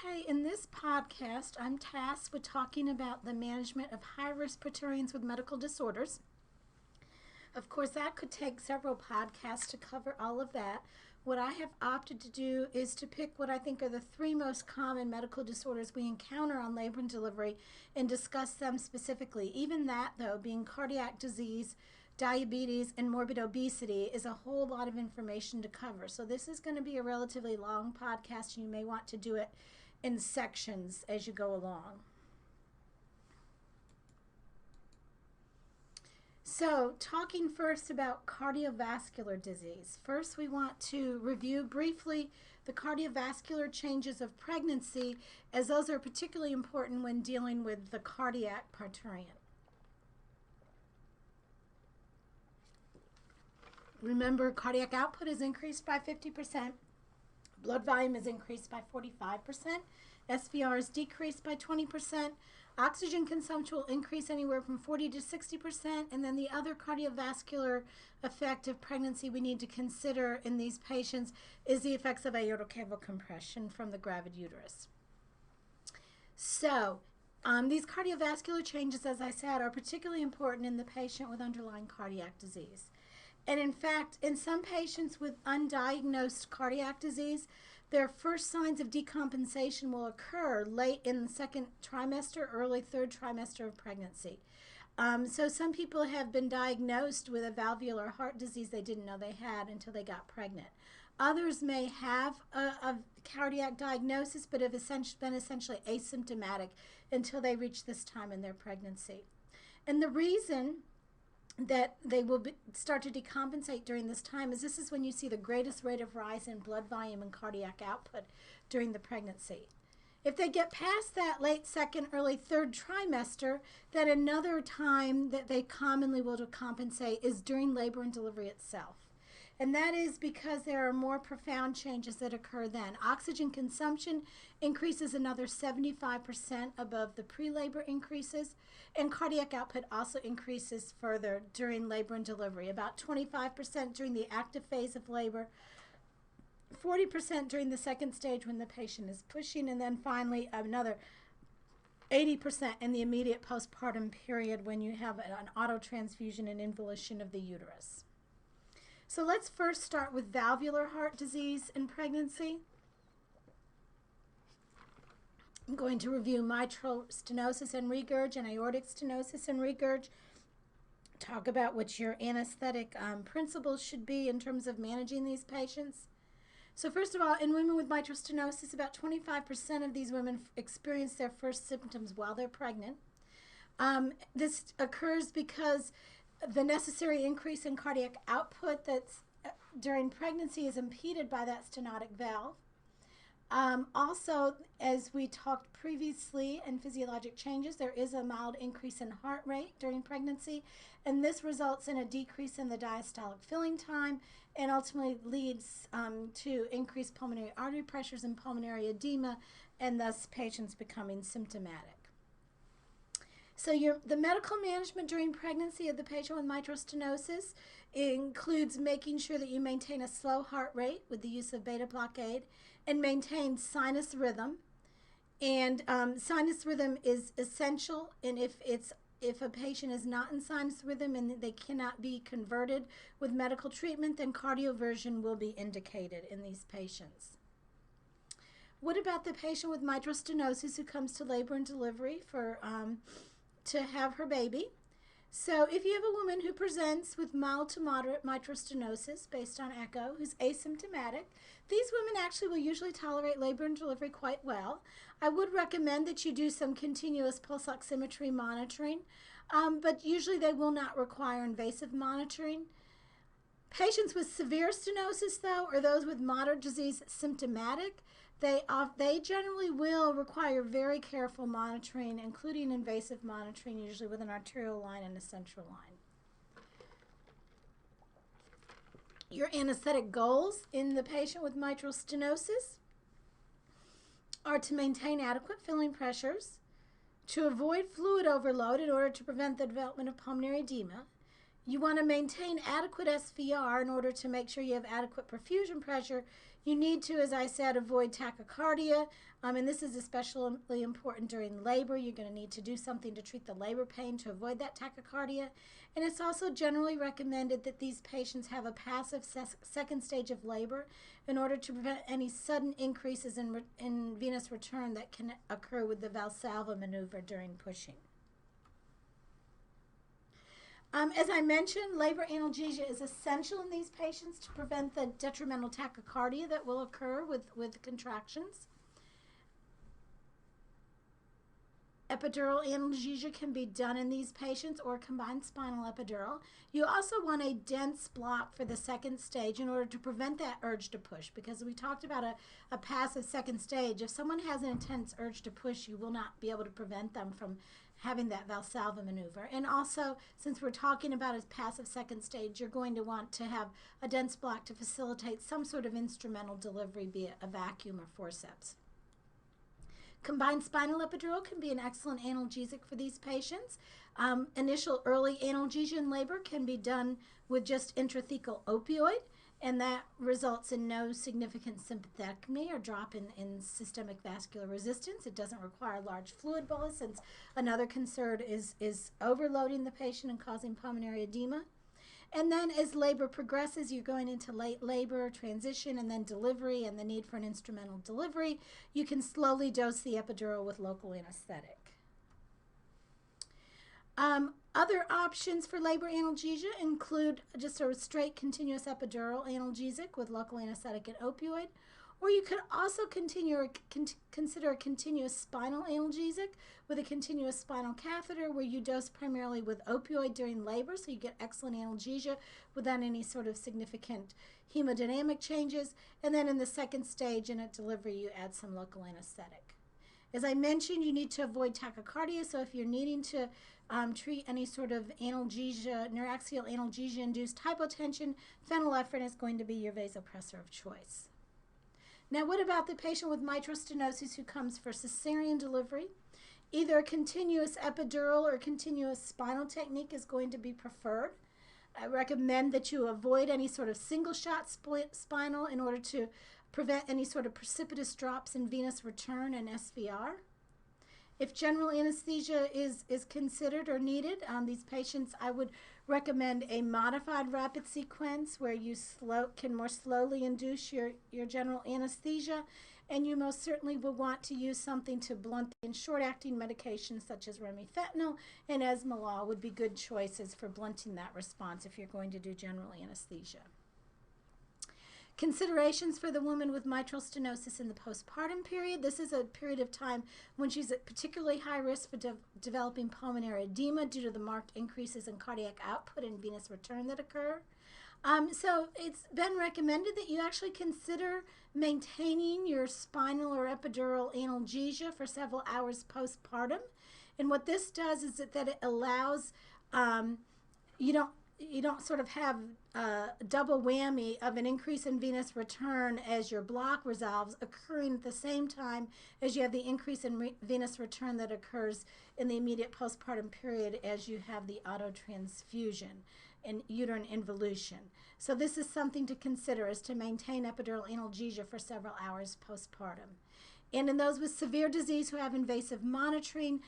Okay, in this podcast, I'm tasked with talking about the management of high-risk Parturients with medical disorders. Of course, that could take several podcasts to cover all of that. What I have opted to do is to pick what I think are the three most common medical disorders we encounter on labor and delivery and discuss them specifically. Even that, though, being cardiac disease, diabetes, and morbid obesity, is a whole lot of information to cover. So this is going to be a relatively long podcast, and you may want to do it in sections as you go along. So, talking first about cardiovascular disease. First, we want to review briefly the cardiovascular changes of pregnancy, as those are particularly important when dealing with the cardiac parturient. Remember, cardiac output is increased by 50%, blood volume is increased by 45%, SVR is decreased by 20%, oxygen consumption will increase anywhere from 40 to 60%, and then the other cardiovascular effect of pregnancy we need to consider in these patients is the effects of aortocaval compression from the gravid uterus. So, these cardiovascular changes, as I said, are particularly important in the patient with underlying cardiac disease. And in fact, in some patients with undiagnosed cardiac disease, their first signs of decompensation will occur late in the second trimester, early third trimester of pregnancy. So some people have been diagnosed with a valvular heart disease they didn't know they had until they got pregnant. Others may have a cardiac diagnosis, but have been essentially asymptomatic until they reach this time in their pregnancy. And the reason that they will start to decompensate during this time is this is when you see the greatest rate of rise in blood volume and cardiac output during the pregnancy. If they get past that late second, early third trimester, then another time that they commonly will decompensate is during labor and delivery itself. And that is because there are more profound changes that occur then. Oxygen consumption increases another 75% above the pre-labor increases, and cardiac output also increases further during labor and delivery, about 25% during the active phase of labor, 40% during the second stage when the patient is pushing, and then finally another 80% in the immediate postpartum period when you have an autotransfusion and involution of the uterus. So let's first start with valvular heart disease in pregnancy. I'm going to review mitral stenosis and regurg and aortic stenosis and regurg, talk about what your anesthetic principles should be in terms of managing these patients. So first of all, in women with mitral stenosis, about 25% of these women experience their first symptoms while they're pregnant. This occurs because the necessary increase in cardiac output that's during pregnancy is impeded by that stenotic valve. Also, as we talked previously in physiologic changes, there is a mild increase in heart rate during pregnancy, and this results in a decrease in the diastolic filling time and ultimately leads to increased pulmonary artery pressures and pulmonary edema, and thus patients becoming symptomatic. So the medical management during pregnancy of the patient with mitral stenosis includes making sure that you maintain a slow heart rate with the use of beta blockade and maintain sinus rhythm. And sinus rhythm is essential, and if a patient is not in sinus rhythm and they cannot be converted with medical treatment, then cardioversion will be indicated in these patients. What about the patient with mitral stenosis who comes to labor and delivery to have her baby? So if you have a woman who presents with mild to moderate mitral stenosis based on echo, who's asymptomatic, these women actually will usually tolerate labor and delivery quite well. I would recommend that you do some continuous pulse oximetry monitoring, but usually they will not require invasive monitoring. Patients with severe stenosis, though, or those with moderate disease symptomatic, they generally will require very careful monitoring, including invasive monitoring, usually with an arterial line and a central line. Your anesthetic goals in the patient with mitral stenosis are to maintain adequate filling pressures, to avoid fluid overload in order to prevent the development of pulmonary edema. You want to maintain adequate SVR in order to make sure you have adequate perfusion pressure. You need to, as I said, avoid tachycardia, and this is especially important during labor. You're going to need to do something to treat the labor pain to avoid that tachycardia. And it's also generally recommended that these patients have a passive second stage of labor in order to prevent any sudden increases in venous return that can occur with the Valsalva maneuver during pushing. As I mentioned, labor analgesia is essential in these patients to prevent the detrimental tachycardia that will occur with contractions. Epidural analgesia can be done in these patients or combined spinal epidural. You also want a dense block for the second stage in order to prevent that urge to push, because we talked about a passive second stage. If someone has an intense urge to push, you will not be able to prevent them from having that Valsalva maneuver. And also, since we're talking about a passive second stage, you're going to want to have a dense block to facilitate some sort of instrumental delivery via a vacuum or forceps. Combined spinal epidural can be an excellent analgesic for these patients. Initial early analgesia in labor can be done with just intrathecal opioid, and that results in no significant sympathectomy or drop in systemic vascular resistance. It doesn't require large fluid bolus, since another concern is overloading the patient and causing pulmonary edema. And then as labor progresses, you're going into late labor, transition, and then delivery, and the need for an instrumental delivery. You can slowly dose the epidural with local anesthetic. Other options for labor analgesia include just a straight continuous epidural analgesic with local anesthetic and opioid, or you could also consider a continuous spinal analgesic with a continuous spinal catheter where you dose primarily with opioid during labor, so you get excellent analgesia without any sort of significant hemodynamic changes. And then in the second stage and at delivery, you add some local anesthetic. As I mentioned, you need to avoid tachycardia, so if you're needing to treat any sort of analgesia, neuraxial analgesia-induced hypotension, phenylephrine is going to be your vasopressor of choice. Now, what about the patient with mitral stenosis who comes for cesarean delivery? Either a continuous epidural or continuous spinal technique is going to be preferred. I recommend that you avoid any sort of single-shot spinal in order to prevent any sort of precipitous drops in venous return and SVR. If general anesthesia is considered or needed, these patients, I would recommend a modified rapid sequence where you can more slowly induce your general anesthesia, and you most certainly will want to use something to blunt the short-acting medications such as remifentanil and esmolol would be good choices for blunting that response if you're going to do general anesthesia. Considerations for the woman with mitral stenosis in the postpartum period. This is a period of time when she's at particularly high risk for developing pulmonary edema due to the marked increases in cardiac output and venous return that occur. So it's been recommended that you actually consider maintaining your spinal or epidural analgesia for several hours postpartum. And what this does is that it allows, you don't sort of have a double whammy of an increase in venous return as your block resolves occurring at the same time as you have the increase in venous return that occurs in the immediate postpartum period as you have the autotransfusion and uterine involution. So this is something to consider, is to maintain epidural analgesia for several hours postpartum. And in those with severe disease who have invasive monitoring,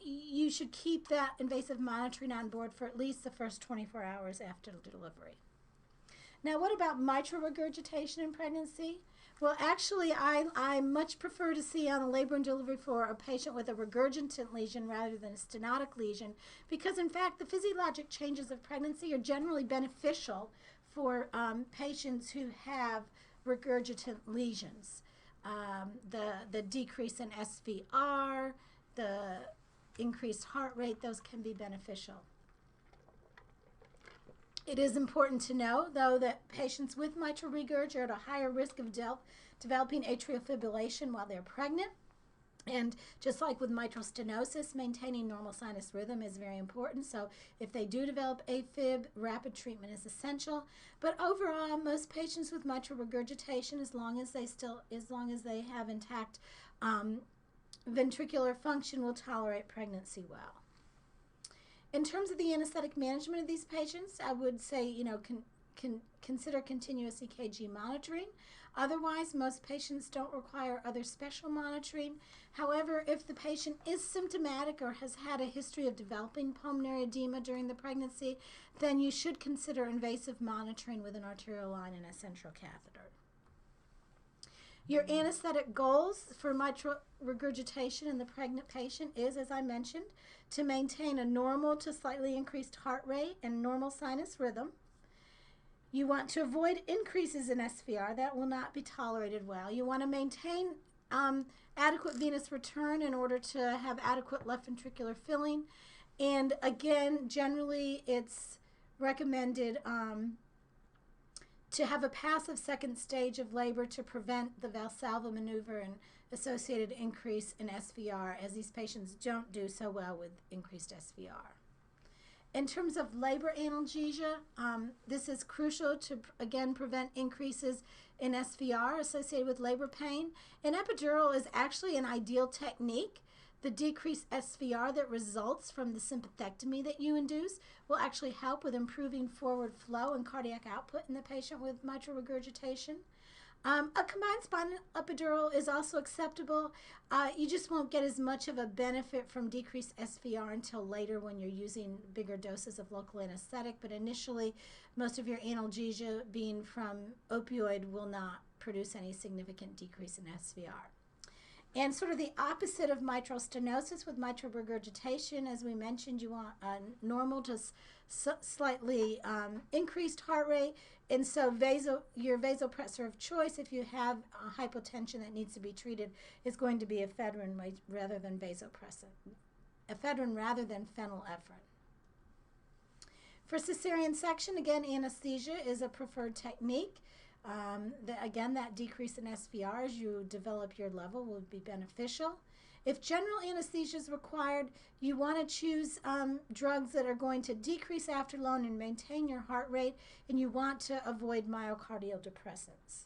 you should keep that invasive monitoring on board for at least the first 24 hours after delivery. Now, what about mitral regurgitation in pregnancy? Well, actually, I much prefer to see on the labor and delivery floor a patient with a regurgitant lesion rather than a stenotic lesion, because, in fact, the physiologic changes of pregnancy are generally beneficial for patients who have regurgitant lesions. The decrease in SVR, the increased heart rate, those can be beneficial. It is important to know, though, that patients with mitral regurg are at a higher risk of developing atrial fibrillation while they're pregnant. And just like with mitral stenosis, maintaining normal sinus rhythm is very important. So if they do develop AFib, rapid treatment is essential. But overall, most patients with mitral regurgitation, as long as they have intact ventricular function, will tolerate pregnancy well. In terms of the anesthetic management of these patients, I would say, you know, consider continuous EKG monitoring. Otherwise, most patients don't require other special monitoring. However, if the patient is symptomatic or has had a history of developing pulmonary edema during the pregnancy, then you should consider invasive monitoring with an arterial line and a central catheter. Your anesthetic goals for mitral regurgitation in the pregnant patient is, as I mentioned, to maintain a normal to slightly increased heart rate and normal sinus rhythm. You want to avoid increases in SVR. That will not be tolerated well. You want to maintain adequate venous return in order to have adequate left ventricular filling. And again, generally it's recommended to have a passive second stage of labor to prevent the Valsalva maneuver and associated increase in SVR, as these patients don't do so well with increased SVR. In terms of labor analgesia, this is crucial to, again, prevent increases in SVR associated with labor pain. An epidural is actually an ideal technique. The decreased SVR that results from the sympathectomy that you induce will actually help with improving forward flow and cardiac output in the patient with mitral regurgitation. A combined spinal epidural is also acceptable. You just won't get as much of a benefit from decreased SVR until later when you're using bigger doses of local anesthetic, but initially most of your analgesia being from opioid will not produce any significant decrease in SVR. And sort of the opposite of mitral stenosis with mitral regurgitation, as we mentioned, you want a normal to slightly increased heart rate. And so your vasopressor of choice, if you have hypotension that needs to be treated, is going to be ephedrine rather than vasopressin, ephedrine rather than phenylephrine. For cesarean section, again, anesthesia is a preferred technique. Again, that decrease in SVR as you develop your level will be beneficial. If general anesthesia is required, you want to choose drugs that are going to decrease afterload and maintain your heart rate, and you want to avoid myocardial depressants.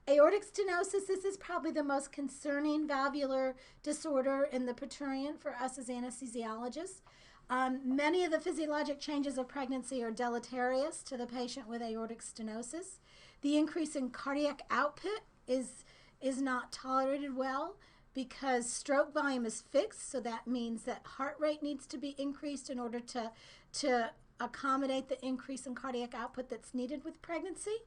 Aortic stenosis, this is probably the most concerning valvular disorder in the Parturient for us as anesthesiologists. Many of the physiologic changes of pregnancy are deleterious to the patient with aortic stenosis. The increase in cardiac output is not tolerated well because stroke volume is fixed, so that means that heart rate needs to be increased in order to accommodate the increase in cardiac output that's needed with pregnancy.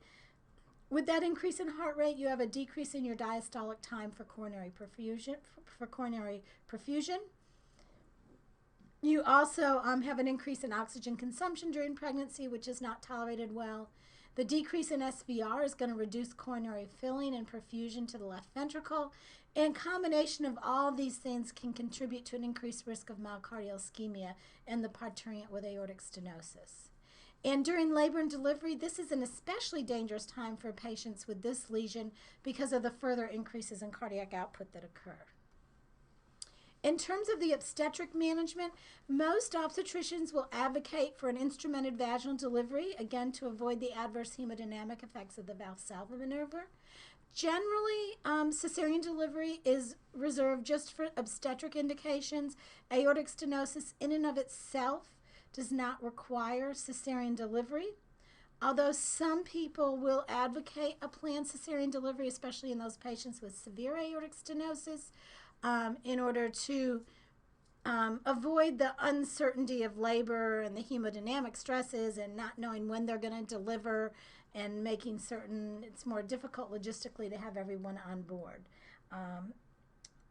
With that increase in heart rate, you have a decrease in your diastolic time for coronary perfusion. You also have an increase in oxygen consumption during pregnancy, which is not tolerated well. The decrease in SVR is going to reduce coronary filling and perfusion to the left ventricle. And combination of all of these things can contribute to an increased risk of myocardial ischemia in the Parturient with aortic stenosis. And during labor and delivery, this is an especially dangerous time for patients with this lesion because of the further increases in cardiac output that occur. In terms of the obstetric management, most obstetricians will advocate for an instrumented vaginal delivery, again, to avoid the adverse hemodynamic effects of the Valsalva maneuver. Generally, cesarean delivery is reserved just for obstetric indications. Aortic stenosis in and of itself does not require cesarean delivery, although some people will advocate a planned cesarean delivery, especially in those patients with severe aortic stenosis, in order to avoid the uncertainty of labor and the hemodynamic stresses and not knowing when they're going to deliver and making certain it's more difficult logistically to have everyone on board.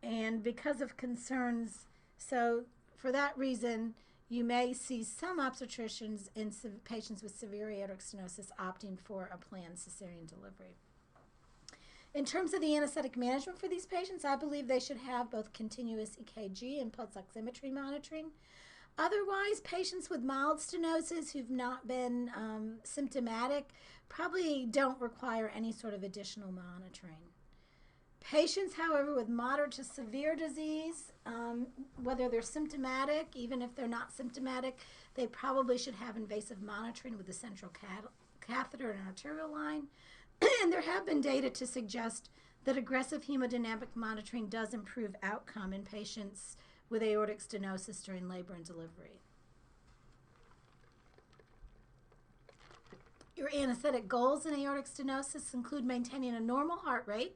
And because of concerns, so for that reason, you may see some obstetricians in patients with severe aortic stenosis opting for a planned cesarean delivery. In terms of the anesthetic management for these patients, I believe they should have both continuous EKG and pulse oximetry monitoring. Otherwise, patients with mild stenosis who've not been symptomatic probably don't require any sort of additional monitoring. Patients, however, with moderate to severe disease, whether they're symptomatic, even if they're not symptomatic, they probably should have invasive monitoring with a central catheter and arterial line. And there have been data to suggest that aggressive hemodynamic monitoring does improve outcome in patients with aortic stenosis during labor and delivery. Your anesthetic goals in aortic stenosis include maintaining a normal heart rate,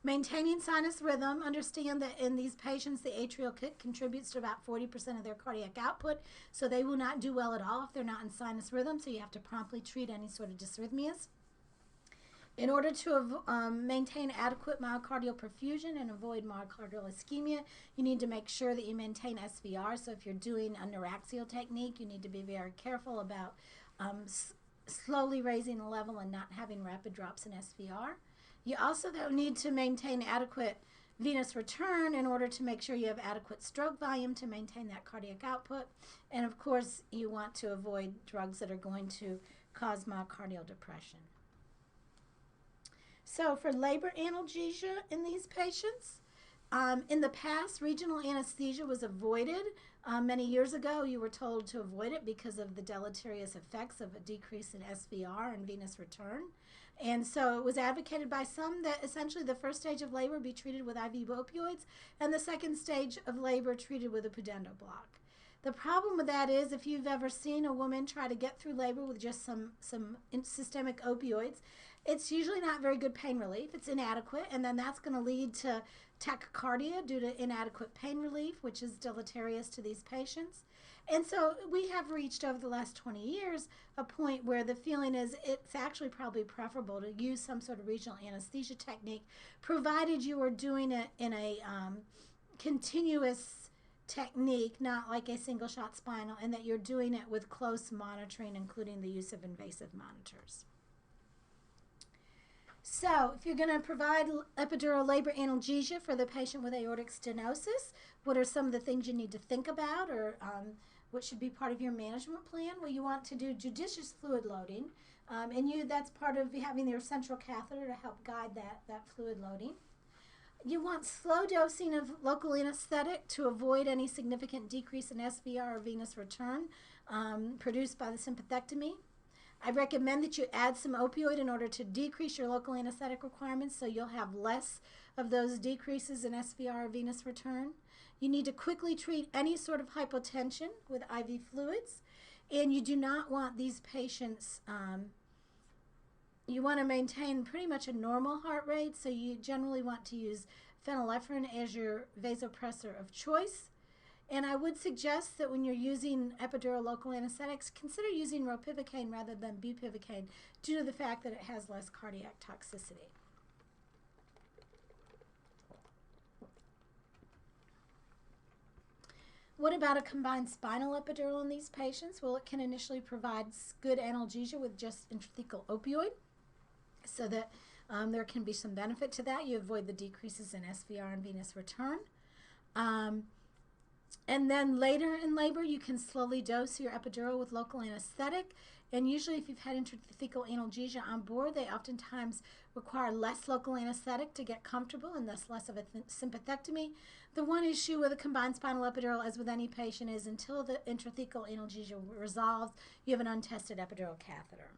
maintaining sinus rhythm. Understand that in these patients, the atrial kick contributes to about 40% of their cardiac output, so they will not do well at all if they're not in sinus rhythm, so you have to promptly treat any sort of dysrhythmias. In order to maintain adequate myocardial perfusion and avoid myocardial ischemia, you need to make sure that you maintain SVR. So if you're doing a neuraxial technique, you need to be very careful about slowly raising the level and not having rapid drops in SVR. You also, though, need to maintain adequate venous return in order to make sure you have adequate stroke volume to maintain that cardiac output. And, of course, you want to avoid drugs that are going to cause myocardial depression. So for labor analgesia in these patients, in the past, regional anesthesia was avoided. Many years ago, you were told to avoid it because of the deleterious effects of a decrease in SVR and venous return. And so it was advocated by some that essentially the first stage of labor be treated with IV opioids and the second stage of labor treated with a pudendal block. The problem with that is if you've ever seen a woman try to get through labor with just some systemic opioids, it's usually not very good pain relief. It's inadequate, and then that's going to lead to tachycardia due to inadequate pain relief, which is deleterious to these patients. And so we have reached over the last 20 years a point where the feeling is it's actually probably preferable to use some sort of regional anesthesia technique, provided you are doing it in a continuous technique, not like a single shot spinal, and that you're doing it with close monitoring, including the use of invasive monitors. So if you're going to provide epidural labor analgesia for the patient with aortic stenosis, what are some of the things you need to think about, or what should be part of your management plan? Well, you want to do judicious fluid loading, and that's part of having your central catheter to help guide that fluid loading. You want slow dosing of local anesthetic to avoid any significant decrease in SVR or venous return produced by the sympathectomy. I recommend that you add some opioid in order to decrease your local anesthetic requirements so you'll have less of those decreases in SVR or venous return. You need to quickly treat any sort of hypotension with IV fluids, and you do not want these patients, you want to maintain pretty much a normal heart rate, so you generally want to use phenylephrine as your vasopressor of choice. And I would suggest that when you're using epidural local anesthetics, consider using ropivacaine rather than bupivacaine due to the fact that it has less cardiac toxicity. What about a combined spinal epidural in these patients? Well, it can initially provide good analgesia with just intrathecal opioid so that there can be some benefit to that. You avoid the decreases in SVR and venous return. And then later in labor, you can slowly dose your epidural with local anesthetic. And usually if you've had intrathecal analgesia on board, they oftentimes require less local anesthetic to get comfortable and thus less of a sympathectomy. The one issue with a combined spinal epidural, as with any patient, is until the intrathecal analgesia resolves, you have an untested epidural catheter.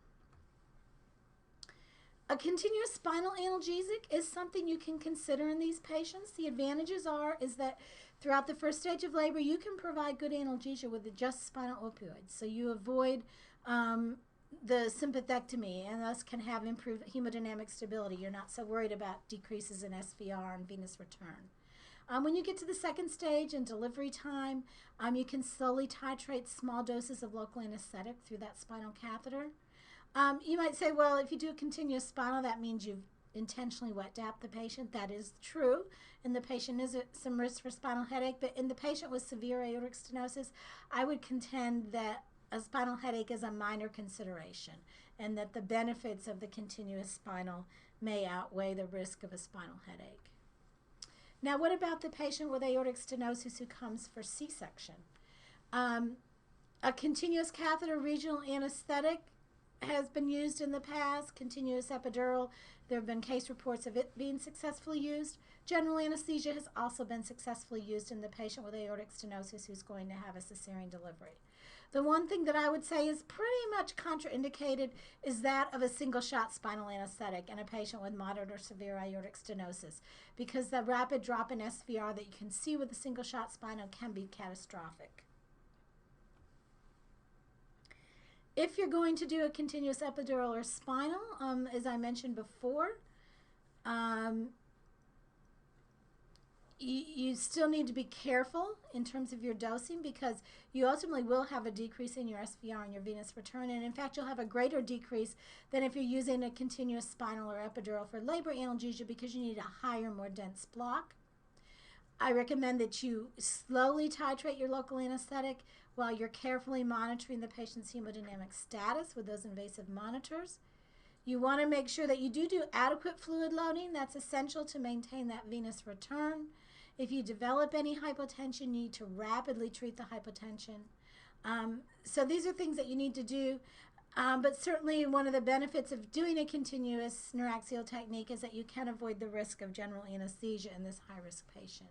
A continuous spinal analgesic is something you can consider in these patients. The advantages is that throughout the first stage of labor, you can provide good analgesia with just spinal opioids. So you avoid the sympathectomy and thus can have improved hemodynamic stability. You're not so worried about decreases in SVR and venous return. When you get to the second stage and delivery time, you can slowly titrate small doses of local anesthetic through that spinal catheter. You might say, well, if you do a continuous spinal, that means you've intentionally wet dapped the patient. That is true, and the patient is at some risk for spinal headache, but in the patient with severe aortic stenosis, I would contend that a spinal headache is a minor consideration and that the benefits of the continuous spinal may outweigh the risk of a spinal headache. Now, what about the patient with aortic stenosis who comes for C-section? A continuous catheter regional anesthetic has been used in the past, continuous epidural. There have been case reports of it being successfully used. General anesthesia has also been successfully used in the patient with aortic stenosis who's going to have a cesarean delivery. The one thing that I would say is pretty much contraindicated is that of a single-shot spinal anesthetic in a patient with moderate or severe aortic stenosis, because the rapid drop in SVR that you can see with a single-shot spinal can be catastrophic. If you're going to do a continuous epidural or spinal, as I mentioned before, you still need to be careful in terms of your dosing, because you ultimately will have a decrease in your SVR and your venous return. And in fact, you'll have a greater decrease than if you're using a continuous spinal or epidural for labor analgesia, because you need a higher, more dense block. I recommend that you slowly titrate your local anesthetic while you're carefully monitoring the patient's hemodynamic status with those invasive monitors. You want to make sure that you do adequate fluid loading. That's essential to maintain that venous return. If you develop any hypotension, you need to rapidly treat the hypotension. So these are things that you need to do. But certainly one of the benefits of doing a continuous neuraxial technique is that you can avoid the risk of general anesthesia in this high-risk patient.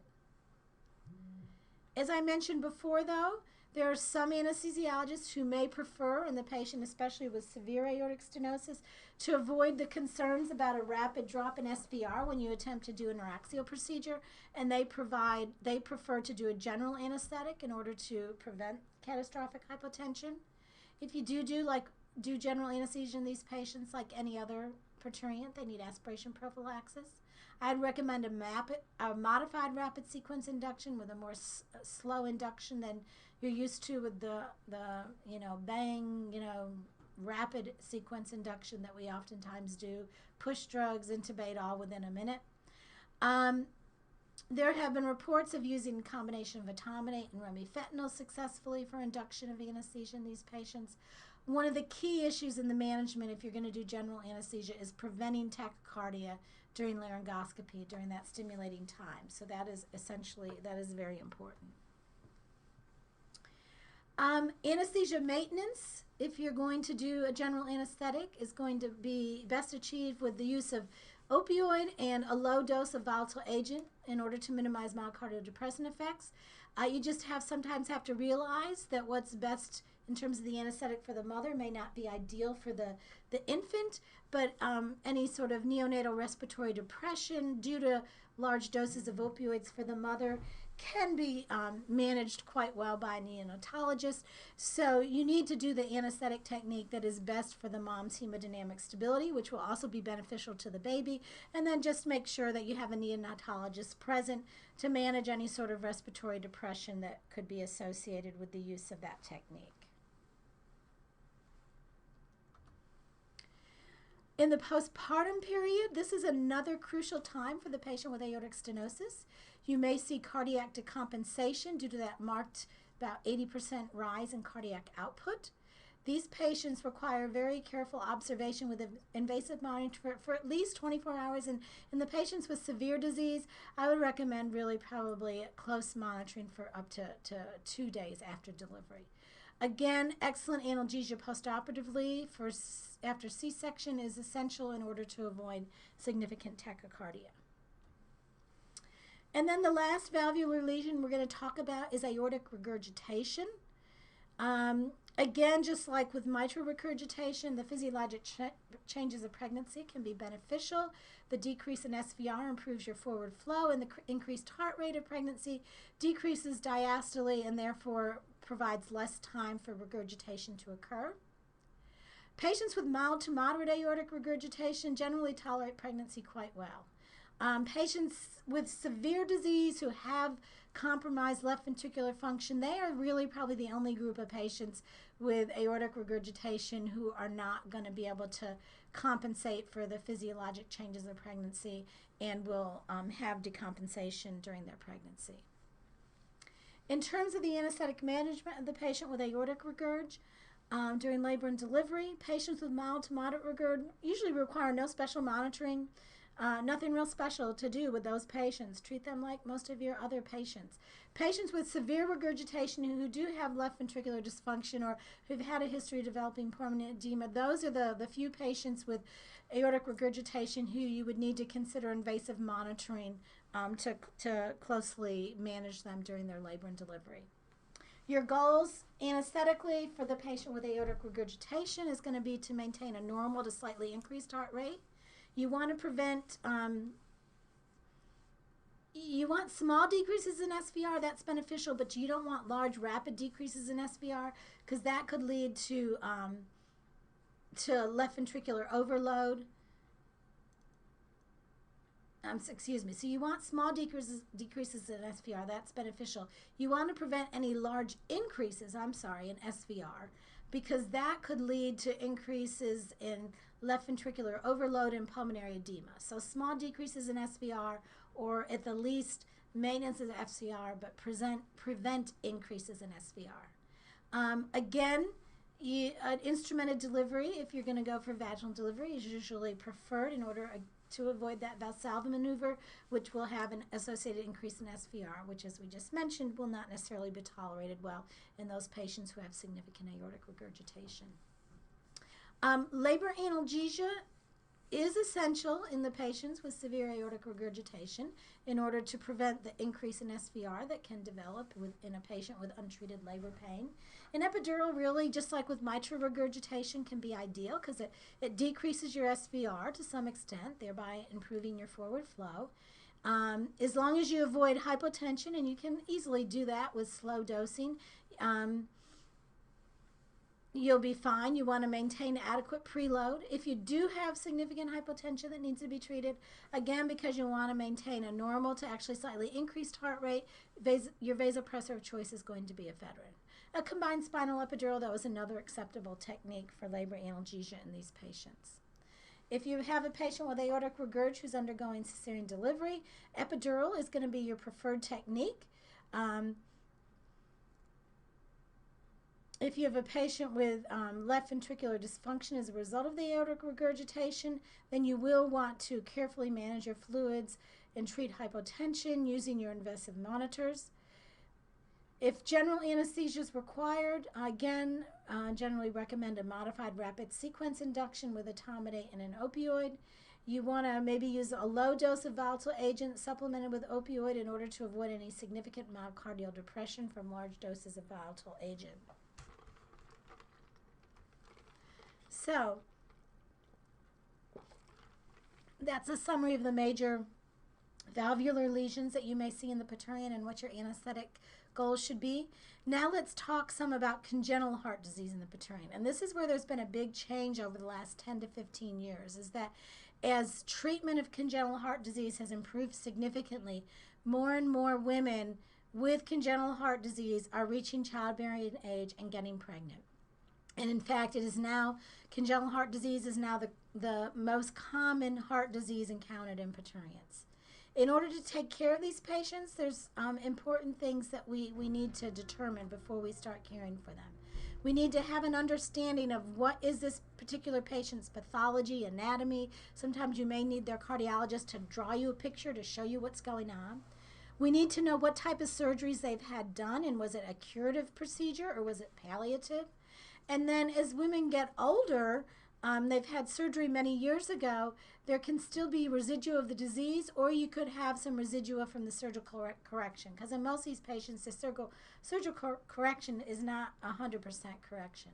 As I mentioned before, though, there are some anesthesiologists who may prefer, in the patient especially with severe aortic stenosis, to avoid the concerns about a rapid drop in SVR when you attempt to do a neuraxial procedure, and they prefer to do a general anesthetic in order to prevent catastrophic hypotension. If you do general anesthesia in these patients, like any other parturient, they need aspiration prophylaxis. I'd recommend a modified rapid sequence induction with a more slow induction than you're used to with the bang, rapid sequence induction that we oftentimes do. Push drugs, intubate all within a minute. There have been reports of using a combination of etomidate and remifentanil successfully for induction of anesthesia in these patients. One of the key issues in the management, if you're going to do general anesthesia, is preventing tachycardia during laryngoscopy, during that stimulating time. So that is very important. Anesthesia maintenance, if you're going to do a general anesthetic, is going to be best achieved with the use of opioid and a low dose of volatile agent in order to minimize myocardial depressant effects. You just sometimes have to realize that what's best in terms of the anesthetic for the mother may not be ideal for the infant, but any sort of neonatal respiratory depression due to large doses of opioids for the mother can be managed quite well by a neonatologist. So you need to do the anesthetic technique that is best for the mom's hemodynamic stability, which will also be beneficial to the baby, and then just make sure that you have a neonatologist present to manage any sort of respiratory depression that could be associated with the use of that technique. In the postpartum period, this is another crucial time for the patient with aortic stenosis. You may see cardiac decompensation due to that marked about 80% rise in cardiac output. These patients require very careful observation with invasive monitoring for at least 24 hours. And in the patients with severe disease, I would recommend really probably close monitoring for up to 2 days after delivery. Again, excellent analgesia postoperatively after C-section is essential in order to avoid significant tachycardia. And then the last valvular lesion we're going to talk about is aortic regurgitation. Again, just like with mitral regurgitation, the physiologic changes of pregnancy can be beneficial. The decrease in SVR improves your forward flow, and the increased heart rate of pregnancy decreases diastole and therefore provides less time for regurgitation to occur. Patients with mild to moderate aortic regurgitation generally tolerate pregnancy quite well. Patients with severe disease who have compromised left ventricular function, they are really probably the only group of patients with aortic regurgitation who are not going to be able to compensate for the physiologic changes of pregnancy and will have decompensation during their pregnancy. In terms of the anesthetic management of the patient with aortic regurg, during labor and delivery, patients with mild to moderate regurg usually require no special monitoring. Nothing real special to do with those patients. Treat them like most of your other patients. Patients with severe regurgitation who do have left ventricular dysfunction or who've had a history of developing pulmonary edema, those are the few patients with aortic regurgitation who you would need to consider invasive monitoring to closely manage them during their labor and delivery. Your goals anesthetically for the patient with aortic regurgitation is going to be to maintain a normal to slightly increased heart rate. You want to prevent, you want small decreases in SVR, that's beneficial, but you don't want large rapid decreases in SVR because that could lead to left ventricular overload. Excuse me. So you want small decreases in SVR. That's beneficial. You want to prevent any large increases, in SVR, because that could lead to increases in left ventricular overload and pulmonary edema. So small decreases in SVR, or at the least maintenance of FCR, but prevent increases in SVR. Again, an instrumented delivery, if you're going to go for vaginal delivery, is usually preferred in order to avoid that Valsalva maneuver, which will have an associated increase in SVR, which, as we just mentioned, will not necessarily be tolerated well in those patients who have significant aortic regurgitation. Labor analgesia is essential in the patients with severe aortic regurgitation in order to prevent the increase in SVR that can develop in a patient with untreated labor pain. An epidural, really, just like with mitral regurgitation, can be ideal because it decreases your SVR to some extent, thereby improving your forward flow. As long as you avoid hypotension, and you can easily do that with slow dosing, you'll be fine. You want to maintain adequate preload. If you do have significant hypotension that needs to be treated, again, because you want to maintain a normal to actually slightly increased heart rate, your vasopressor of choice is going to be ephedrine. A combined spinal epidural, that was another acceptable technique for labor analgesia in these patients. If you have a patient with aortic regurg who's undergoing cesarean delivery, epidural is going to be your preferred technique. If you have a patient with left ventricular dysfunction as a result of the aortic regurgitation, then you will want to carefully manage your fluids and treat hypotension using your invasive monitors. If general anesthesia is required, again, generally recommend a modified rapid sequence induction with etomidate and an opioid. You want to maybe use a low dose of volatile agent supplemented with opioid in order to avoid any significant myocardial depression from large doses of volatile agent. So that's a summary of the major valvular lesions that you may see in the Parturient and what your anesthetic goals should be. Now let's talk some about congenital heart disease in the Parturient. And this is where there's been a big change over the last 10 to 15 years, is that as treatment of congenital heart disease has improved significantly, more and more women with congenital heart disease are reaching childbearing age and getting pregnant. And in fact, it is now, congenital heart disease is now the most common heart disease encountered in Parturients. In order to take care of these patients, there's important things that we need to determine before we start caring for them. We need to have an understanding of what is this particular patient's pathology, anatomy. Sometimes you may need their cardiologist to draw you a picture to show you what's going on. We need to know what type of surgeries they've had done, and was it a curative procedure or was it palliative? And then as women get older, they've had surgery many years ago, there can still be residua of the disease, or you could have some residua from the surgical correction, because in most of these patients, the surgical correction is not 100% correction.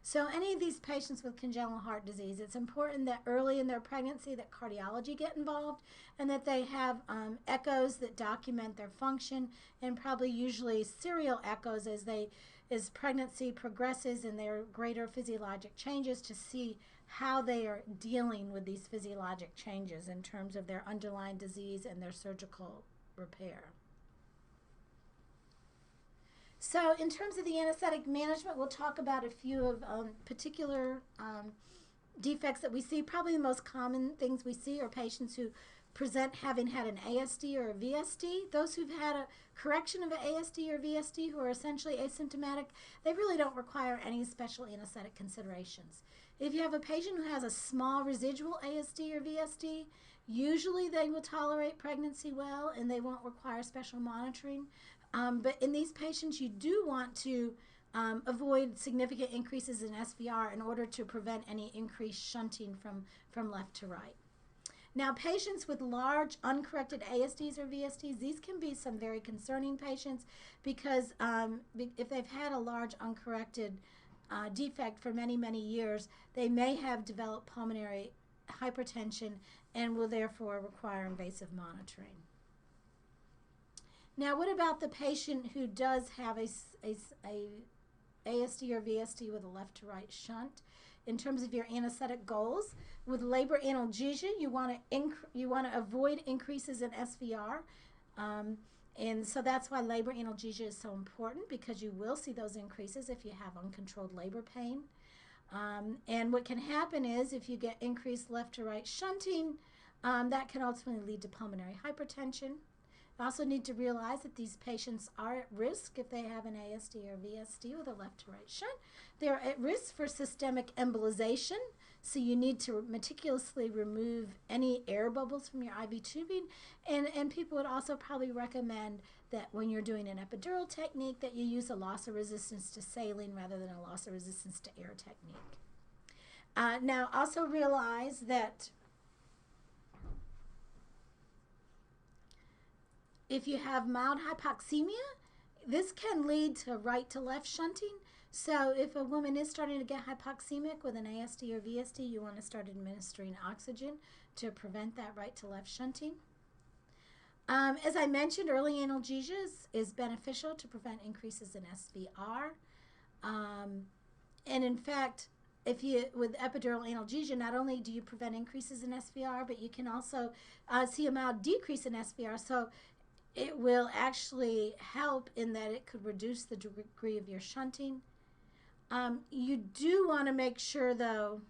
So any of these patients with congenital heart disease, it's important that early in their pregnancy that cardiology get involved, and that they have echoes that document their function, and probably usually serial echoes as pregnancy progresses and there are greater physiologic changes, to see how they are dealing with these physiologic changes in terms of their underlying disease and their surgical repair. So in terms of the anesthetic management, we'll talk about a few of particular defects that we see. Probably the most common things we see are patients who present having had an ASD or a VSD. Those who've had a correction of an ASD or VSD who are essentially asymptomatic, they really don't require any special anesthetic considerations. If you have a patient who has a small residual ASD or VSD, usually they will tolerate pregnancy well and they won't require special monitoring. But in these patients, you do want to avoid significant increases in SVR in order to prevent any increased shunting from left to right. Now, patients with large uncorrected ASDs or VSDs, these can be some very concerning patients because if they've had a large uncorrected defect for many, many years, they may have developed pulmonary hypertension and will therefore require invasive monitoring. Now, what about the patient who does have a ASD or VSD with a left to right shunt? In terms of your anesthetic goals, with labor analgesia, you want to avoid increases in SVR, and so that's why labor analgesia is so important, because you will see those increases if you have uncontrolled labor pain. And what can happen is if you get increased left to right shunting, that can ultimately lead to pulmonary hypertension. You also need to realize that these patients are at risk if they have an ASD or VSD with a left to right shunt. They're at risk for systemic embolization, so you need to meticulously remove any air bubbles from your IV tubing. And people would also probably recommend that when you're doing an epidural technique that you use a loss of resistance to saline rather than a loss of resistance to air technique. Now, also realize that if you have mild hypoxemia, this can lead to right to left shunting. So if a woman is starting to get hypoxemic with an ASD or VSD, you want to start administering oxygen to prevent that right to left shunting. As I mentioned, early analgesia is beneficial to prevent increases in SVR. And in fact, with epidural analgesia, not only do you prevent increases in SVR, but you can also see a mild decrease in SVR. So it will actually help in that it could reduce the degree of your shunting. You do want to make sure, though,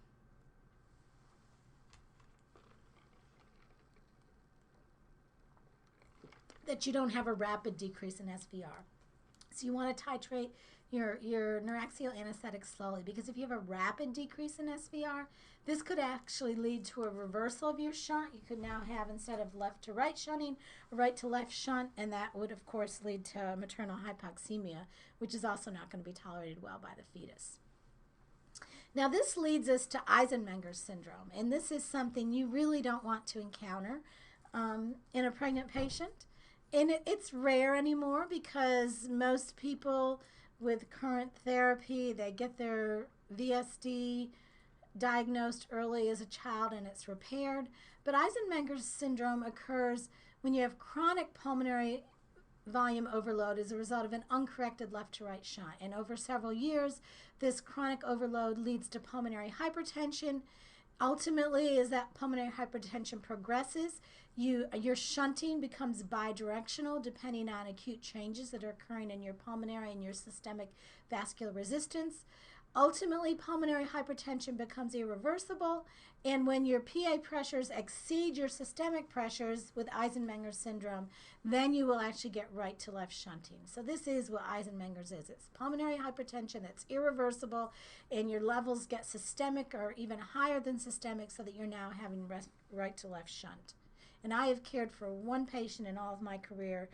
that you don't have a rapid decrease in SVR. So you want to titrate your neuraxial anesthetic slowly, because if you have a rapid decrease in SVR, this could actually lead to a reversal of your shunt. You could now have, instead of left to right shunting, a right to left shunt, and that would, of course, lead to maternal hypoxemia, which is also not going to be tolerated well by the fetus. Now, this leads us to Eisenmenger syndrome, and this is something you really don't want to encounter in a pregnant patient. And it's rare anymore because most people with current therapy, they get their VSD diagnosed early as a child and it's repaired. But Eisenmenger syndrome occurs when you have chronic pulmonary volume overload as a result of an uncorrected left to right shunt. And over several years, this chronic overload leads to pulmonary hypertension. Ultimately, as that pulmonary hypertension progresses, your shunting becomes bidirectional depending on acute changes that are occurring in your pulmonary and your systemic vascular resistance. Ultimately, pulmonary hypertension becomes irreversible, and when your PA pressures exceed your systemic pressures with Eisenmenger syndrome, then you will actually get right to left shunting. So this is what Eisenmenger's is. It's pulmonary hypertension that's irreversible, and your levels get systemic or even higher than systemic, so that you're now having right to left shunt. And I have cared for one patient in all of my career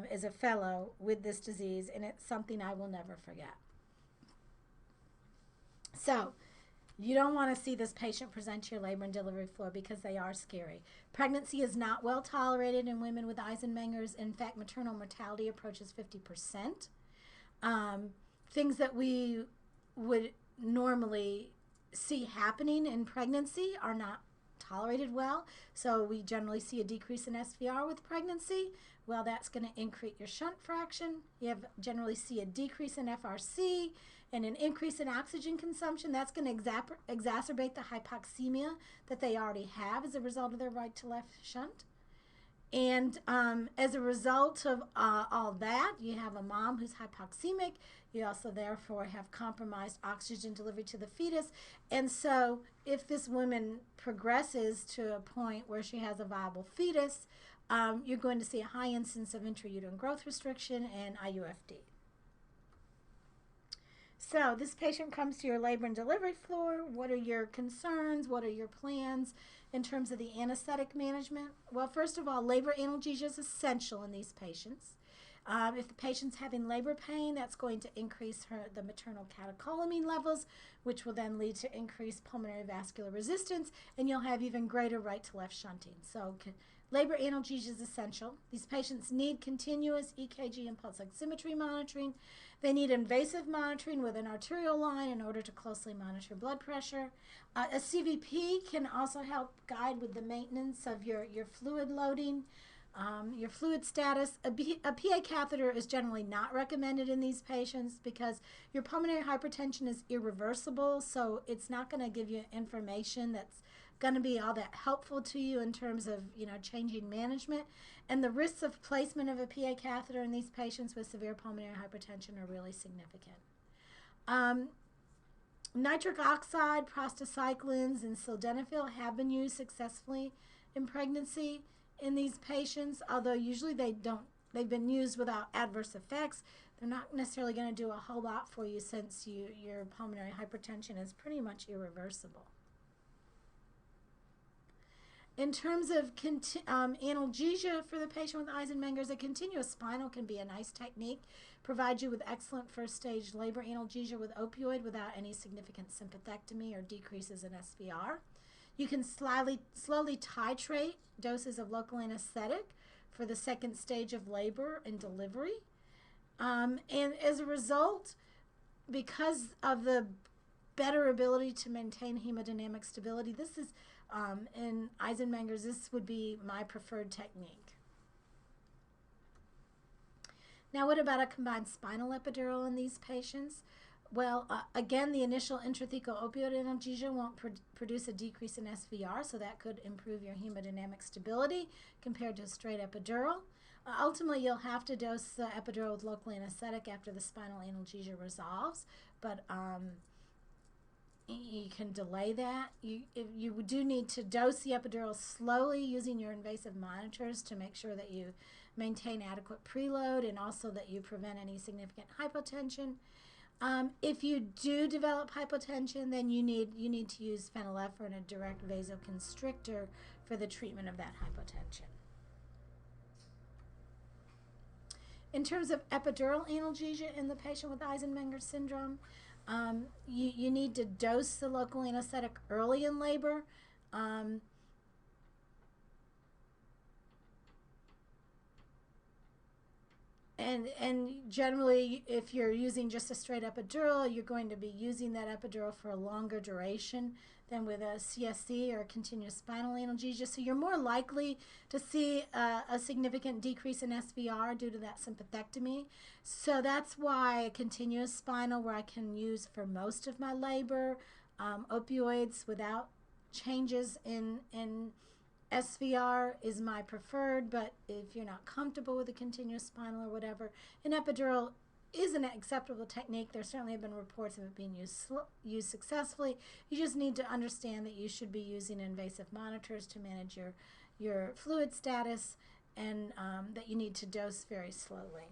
as a fellow with this disease, and it's something I will never forget. So you don't want to see this patient present to your labor and delivery floor because they are scary. Pregnancy is not well tolerated in women with Eisenmenger's. In fact, maternal mortality approaches 50%. Things that we would normally see happening in pregnancy are not tolerated well. So we generally see a decrease in SVR with pregnancy. Well, that's going to increase your shunt fraction. You generally see a decrease in FRC and an increase in oxygen consumption. That's going to exacerbate the hypoxemia that they already have as a result of their right to left shunt. And as a result of all that, you have a mom who's hypoxemic. You also therefore have compromised oxygen delivery to the fetus. And so if this woman progresses to a point where she has a viable fetus, you're going to see a high incidence of intrauterine growth restriction and IUFD. So this patient comes to your labor and delivery floor. What are your concerns? What are your plans in terms of the anesthetic management? Well, first of all, labor analgesia is essential in these patients. If the patient's having labor pain, that's going to increase the maternal catecholamine levels, which will then lead to increased pulmonary vascular resistance, and you'll have even greater right to left shunting. So labor analgesia is essential. These patients need continuous EKG and pulse oximetry monitoring. They need invasive monitoring with an arterial line in order to closely monitor blood pressure. A CVP can also help guide with the maintenance of your fluid loading, your fluid status. A PA catheter is generally not recommended in these patients because your pulmonary hypertension is irreversible, so it's not going to give you information that's going to be all that helpful to you in terms of, changing management. And the risks of placement of a PA catheter in these patients with severe pulmonary hypertension are really significant. Nitric oxide, prostacyclins, and sildenafil have been used successfully in pregnancy in these patients, although usually they've been used without adverse effects. They're not necessarily going to do a whole lot for you since your pulmonary hypertension is pretty much irreversible. In terms of analgesia for the patient with Eisenmenger's, a continuous spinal can be a nice technique, provide you with excellent first stage labor analgesia with opioid without any significant sympathectomy or decreases in SVR. You can slowly titrate doses of local anesthetic for the second stage of labor and delivery. And as a result, because of the better ability to maintain hemodynamic stability, this is, in Eisenmenger's, this would be my preferred technique. Now, what about a combined spinal epidural in these patients? Well, again, the initial intrathecal opioid analgesia won't produce a decrease in SVR, so that could improve your hemodynamic stability compared to a straight epidural. Ultimately, you'll have to dose the epidural with local anesthetic after the spinal analgesia resolves, but you can delay that. You do need to dose the epidural slowly using your invasive monitors to make sure that you maintain adequate preload and also that you prevent any significant hypotension. If you do develop hypotension, then you need to use phenylephrine, a direct vasoconstrictor, for the treatment of that hypotension. In terms of epidural analgesia in the patient with Eisenmenger syndrome, you need to dose the local anesthetic early in labor. And generally, if you're using just a straight epidural, you're going to be using that epidural for a longer duration than with a CSC or a continuous spinal analgesia. So you're more likely to see a significant decrease in SVR due to that sympathectomy. So that's why a continuous spinal, where I can use for most of my labor, opioids without changes in SVR is my preferred, but if you're not comfortable with a continuous spinal or whatever, an epidural is an acceptable technique. There certainly have been reports of it being used successfully. You just need to understand that you should be using invasive monitors to manage your fluid status, and that you need to dose very slowly.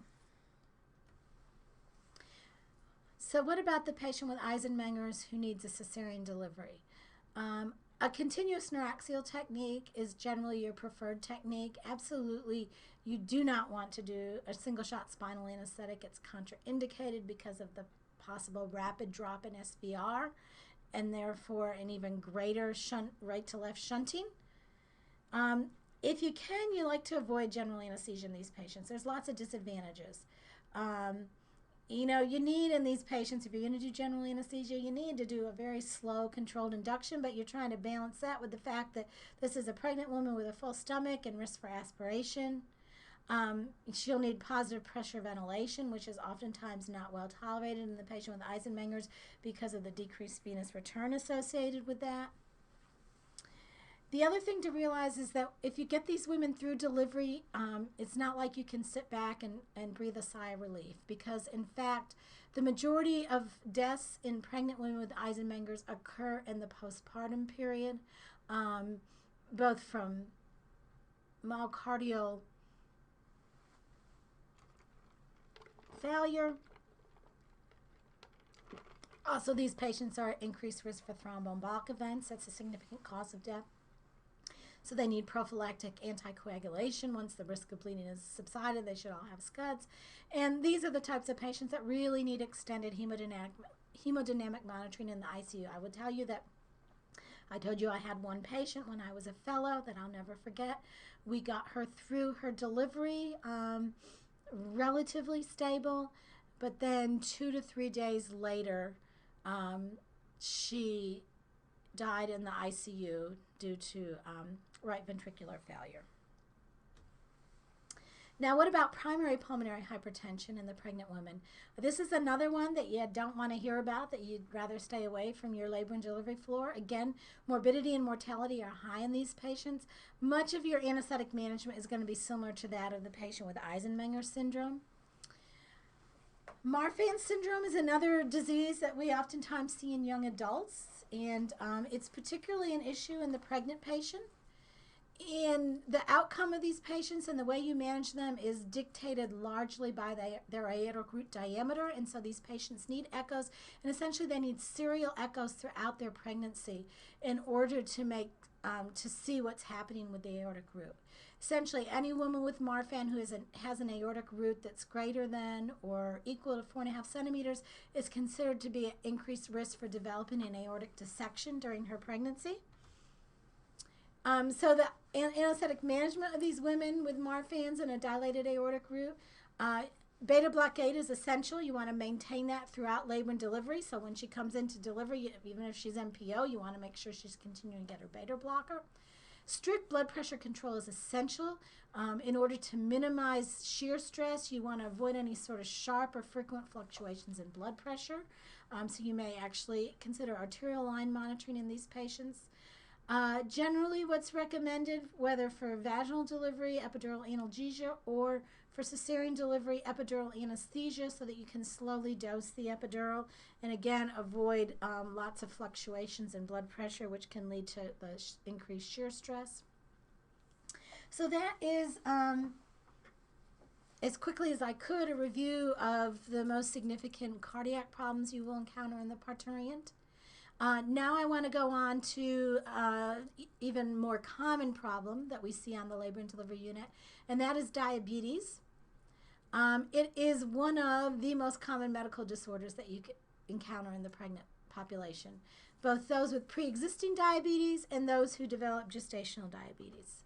So what about the patient with Eisenmenger's who needs a cesarean delivery? A continuous neuraxial technique is generally your preferred technique. Absolutely, you do not want to do a single-shot spinal anesthetic. It's contraindicated because of the possible rapid drop in SVR and therefore an even greater right-to-left shunting. If you can, you like to avoid general anesthesia in these patients. There's lots of disadvantages. You need in these patients, if you're going to do general anesthesia, you need to do a very slow, controlled induction, but you're trying to balance that with the fact that this is a pregnant woman with a full stomach and risk for aspiration. She'll need positive pressure ventilation, which is oftentimes not well tolerated in the patient with Eisenmenger's because of the decreased venous return associated with that. The other thing to realize is that if you get these women through delivery, it's not like you can sit back and breathe a sigh of relief, because in fact, the majority of deaths in pregnant women with Eisenmenger's occur in the postpartum period, both from myocardial failure. Also, these patients are at increased risk for thromboembolic events. That's a significant cause of death. So they need prophylactic anticoagulation. Once the risk of bleeding is subsided, they should all have scuds. And these are the types of patients that really need extended hemodynamic monitoring in the ICU. I would tell you that I told you I had one patient when I was a fellow that I'll never forget. We got her through her delivery, relatively stable, but then 2 to 3 days later, she died in the ICU due to right ventricular failure. Now, what about primary pulmonary hypertension in the pregnant woman? This is another one that you don't want to hear about, that you'd rather stay away from your labor and delivery floor. Again, morbidity and mortality are high in these patients. Much of your anesthetic management is going to be similar to that of the patient with Eisenmenger syndrome. Marfan syndrome is another disease that we oftentimes see in young adults, and it's particularly an issue in the pregnant patient. And the outcome of these patients and the way you manage them is dictated largely by their aortic root diameter, and so these patients need echoes, and essentially they need serial echoes throughout their pregnancy in order to see what's happening with the aortic root. Essentially, any woman with Marfan who has an aortic root that's greater than or equal to 4.5 centimeters is considered to be at increased risk for developing an aortic dissection during her pregnancy. So the anesthetic management of these women with Marfans and a dilated aortic root, beta blockade is essential. You want to maintain that throughout labor and delivery. So when she comes into delivery, even if she's MPO, you want to make sure she's continuing to get her beta blocker. Strict blood pressure control is essential. In order to minimize shear stress, you want to avoid any sort of sharp or frequent fluctuations in blood pressure. So you may actually consider arterial line monitoring in these patients. Generally, what's recommended, whether for vaginal delivery, epidural analgesia, or for cesarean delivery, epidural anesthesia, so that you can slowly dose the epidural and, again, avoid lots of fluctuations in blood pressure, which can lead to the increased shear stress. So that is, as quickly as I could, a review of the most significant cardiac problems you will encounter in the Parturient. Now I want to go on to even more common problem that we see on the labor and delivery unit, and that is diabetes. It is one of the most common medical disorders that you encounter in the pregnant population, both those with pre-existing diabetes and those who develop gestational diabetes.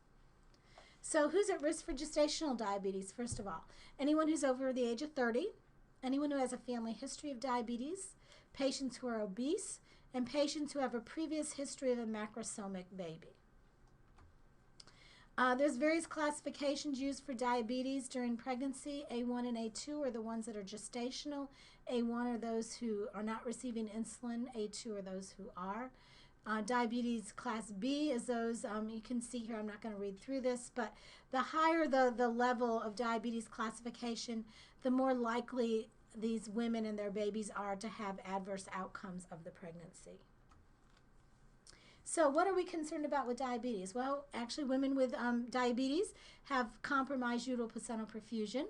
So who's at risk for gestational diabetes? First of all, anyone who's over the age of 30, anyone who has a family history of diabetes, patients who are obese, and patients who have a previous history of a macrosomic baby. There's various classifications used for diabetes during pregnancy. A1 and A2 are the ones that are gestational. A1 are those who are not receiving insulin. A2 are those who are. Diabetes class B is those, you can see here, I'm not going to read through this, but the higher the level of diabetes classification, the more likely these women and their babies are to have adverse outcomes of the pregnancy. So what are we concerned about with diabetes? Well, actually women with diabetes have compromised uterine placental perfusion.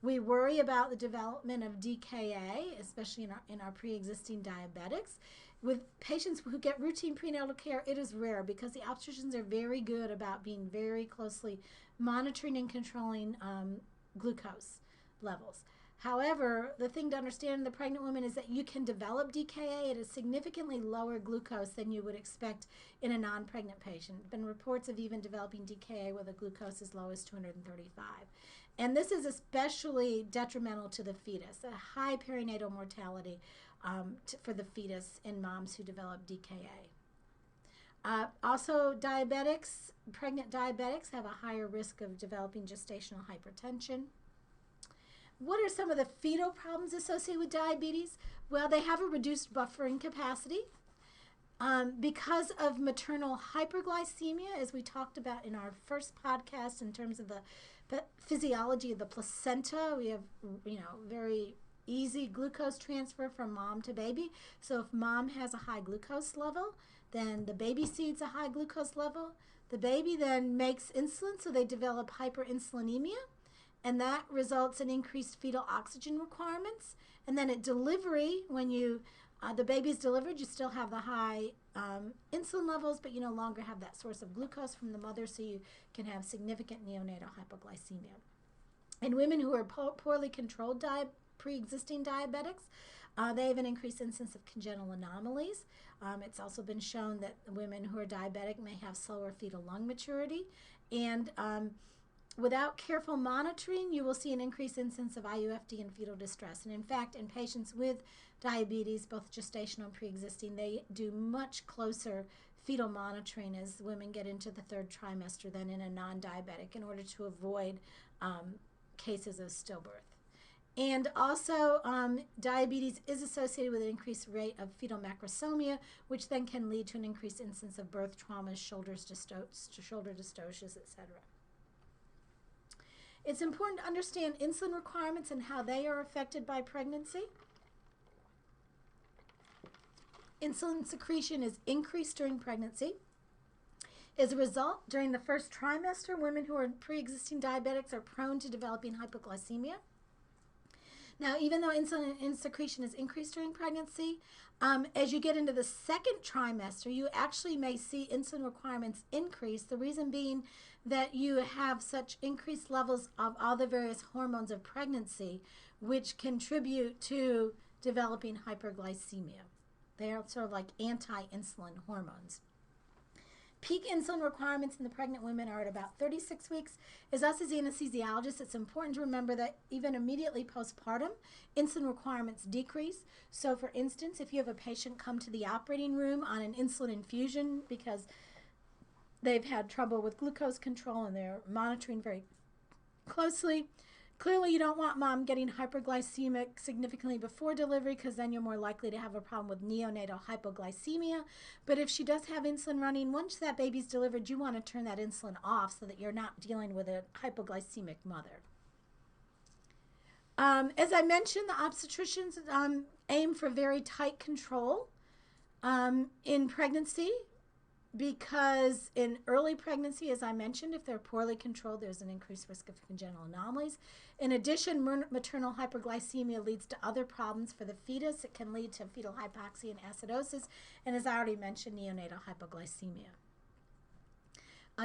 We worry about the development of DKA, especially in our pre-existing diabetics. With patients who get routine prenatal care, it is rare because the obstetricians are very good about being very closely monitoring and controlling glucose levels. However, the thing to understand in the pregnant woman is that you can develop DKA at a significantly lower glucose than you would expect in a non-pregnant patient. There have been reports of even developing DKA with a glucose as low as 235. And this is especially detrimental to the fetus, a high perinatal mortality for the fetus in moms who develop DKA. Also, diabetics, pregnant diabetics have a higher risk of developing gestational hypertension. What are some of the fetal problems associated with diabetes? Well, they have a reduced buffering capacity. Because of maternal hyperglycemia, as we talked about in our first podcast in terms of the physiology of the placenta, we have, very easy glucose transfer from mom to baby. So if mom has a high glucose level, then the baby seeds a high glucose level. The baby then makes insulin, so they develop hyperinsulinemia. And that results in increased fetal oxygen requirements. And then at delivery, when the baby's delivered, you still have the high insulin levels, but you no longer have that source of glucose from the mother, so you can have significant neonatal hypoglycemia. In women who are poorly controlled pre-existing diabetics, they have an increased incidence of congenital anomalies. It's also been shown that women who are diabetic may have slower fetal lung maturity. And without careful monitoring, you will see an increased incidence of IUFD and fetal distress. And in fact, in patients with diabetes, both gestational and pre-existing, they do much closer fetal monitoring as women get into the third trimester than in a non-diabetic in order to avoid cases of stillbirth. And also, diabetes is associated with an increased rate of fetal macrosomia, which then can lead to an increased incidence of birth traumas, shoulder dystocias, etc. It's important to understand insulin requirements and how they are affected by pregnancy. Insulin secretion is increased during pregnancy. As a result, during the first trimester, women who are pre-existing diabetics are prone to developing hypoglycemia. Now, even though insulin secretion is increased during pregnancy, as you get into the second trimester, you actually may see insulin requirements increase. The reason being that you have such increased levels of all the various hormones of pregnancy, which contribute to developing hyperglycemia. They are sort of like anti-insulin hormones. Peak insulin requirements in the pregnant women are at about 36 weeks. As us as anesthesiologists, it's important to remember that even immediately postpartum, insulin requirements decrease. So for instance, if you have a patient come to the operating room on an insulin infusion because they've had trouble with glucose control and they're monitoring very closely, clearly you don't want mom getting hyperglycemic significantly before delivery because then you're more likely to have a problem with neonatal hypoglycemia. But if she does have insulin running, once that baby's delivered, you want to turn that insulin off so that you're not dealing with a hypoglycemic mother. As I mentioned, the obstetricians aim for very tight control in pregnancy, because in early pregnancy, as I mentioned, if they're poorly controlled, there's an increased risk of congenital anomalies. In addition, maternal hyperglycemia leads to other problems for the fetus. It can lead to fetal hypoxia and acidosis, and as I already mentioned, neonatal hypoglycemia.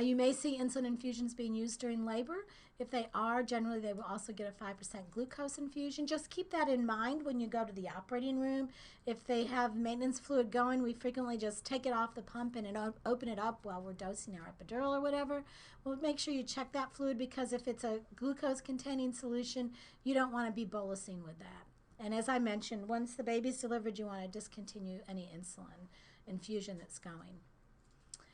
You may see insulin infusions being used during labor. If they are, generally they will also get a 5% glucose infusion. Just keep that in mind when you go to the operating room. If they have maintenance fluid going, we frequently just take it off the pump and open it up while we're dosing our epidural or whatever. Well, make sure you check that fluid, because if it's a glucose-containing solution, you don't want to be bolusing with that. And as I mentioned, once the baby's delivered, you want to discontinue any insulin infusion that's going.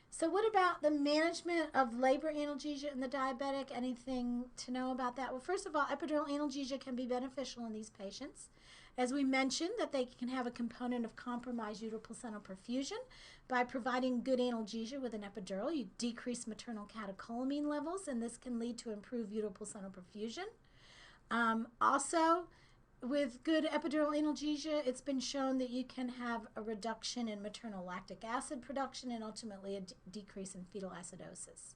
So what about the management of labor analgesia in the diabetic? Anything to know about that? Well, first of all, epidural analgesia can be beneficial in these patients. As we mentioned, that they can have a component of compromised uteroplacental perfusion. By providing good analgesia with an epidural, you decrease maternal catecholamine levels, and this can lead to improved uteroplacental perfusion. Also, with good epidural analgesia, it's been shown that you can have a reduction in maternal lactic acid production and ultimately a decrease in fetal acidosis.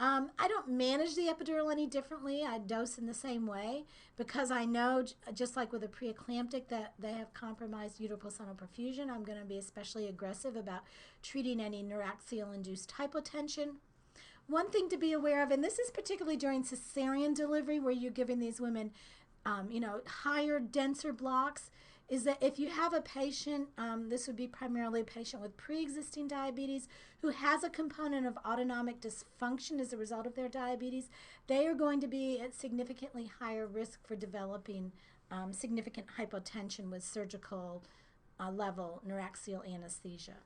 I don't manage the epidural any differently. I dose in the same way, because I know, just like with a preeclamptic, that they have compromised uteroplacental perfusion. I'm going to be especially aggressive about treating any neuraxial-induced hypotension. One thing to be aware of, and this is particularly during cesarean delivery where you're giving these women higher, denser blocks, is that if you have a patient, this would be primarily a patient with pre-existing diabetes who has a component of autonomic dysfunction as a result of their diabetes, they are going to be at significantly higher risk for developing significant hypotension with surgical level neuraxial anesthesia.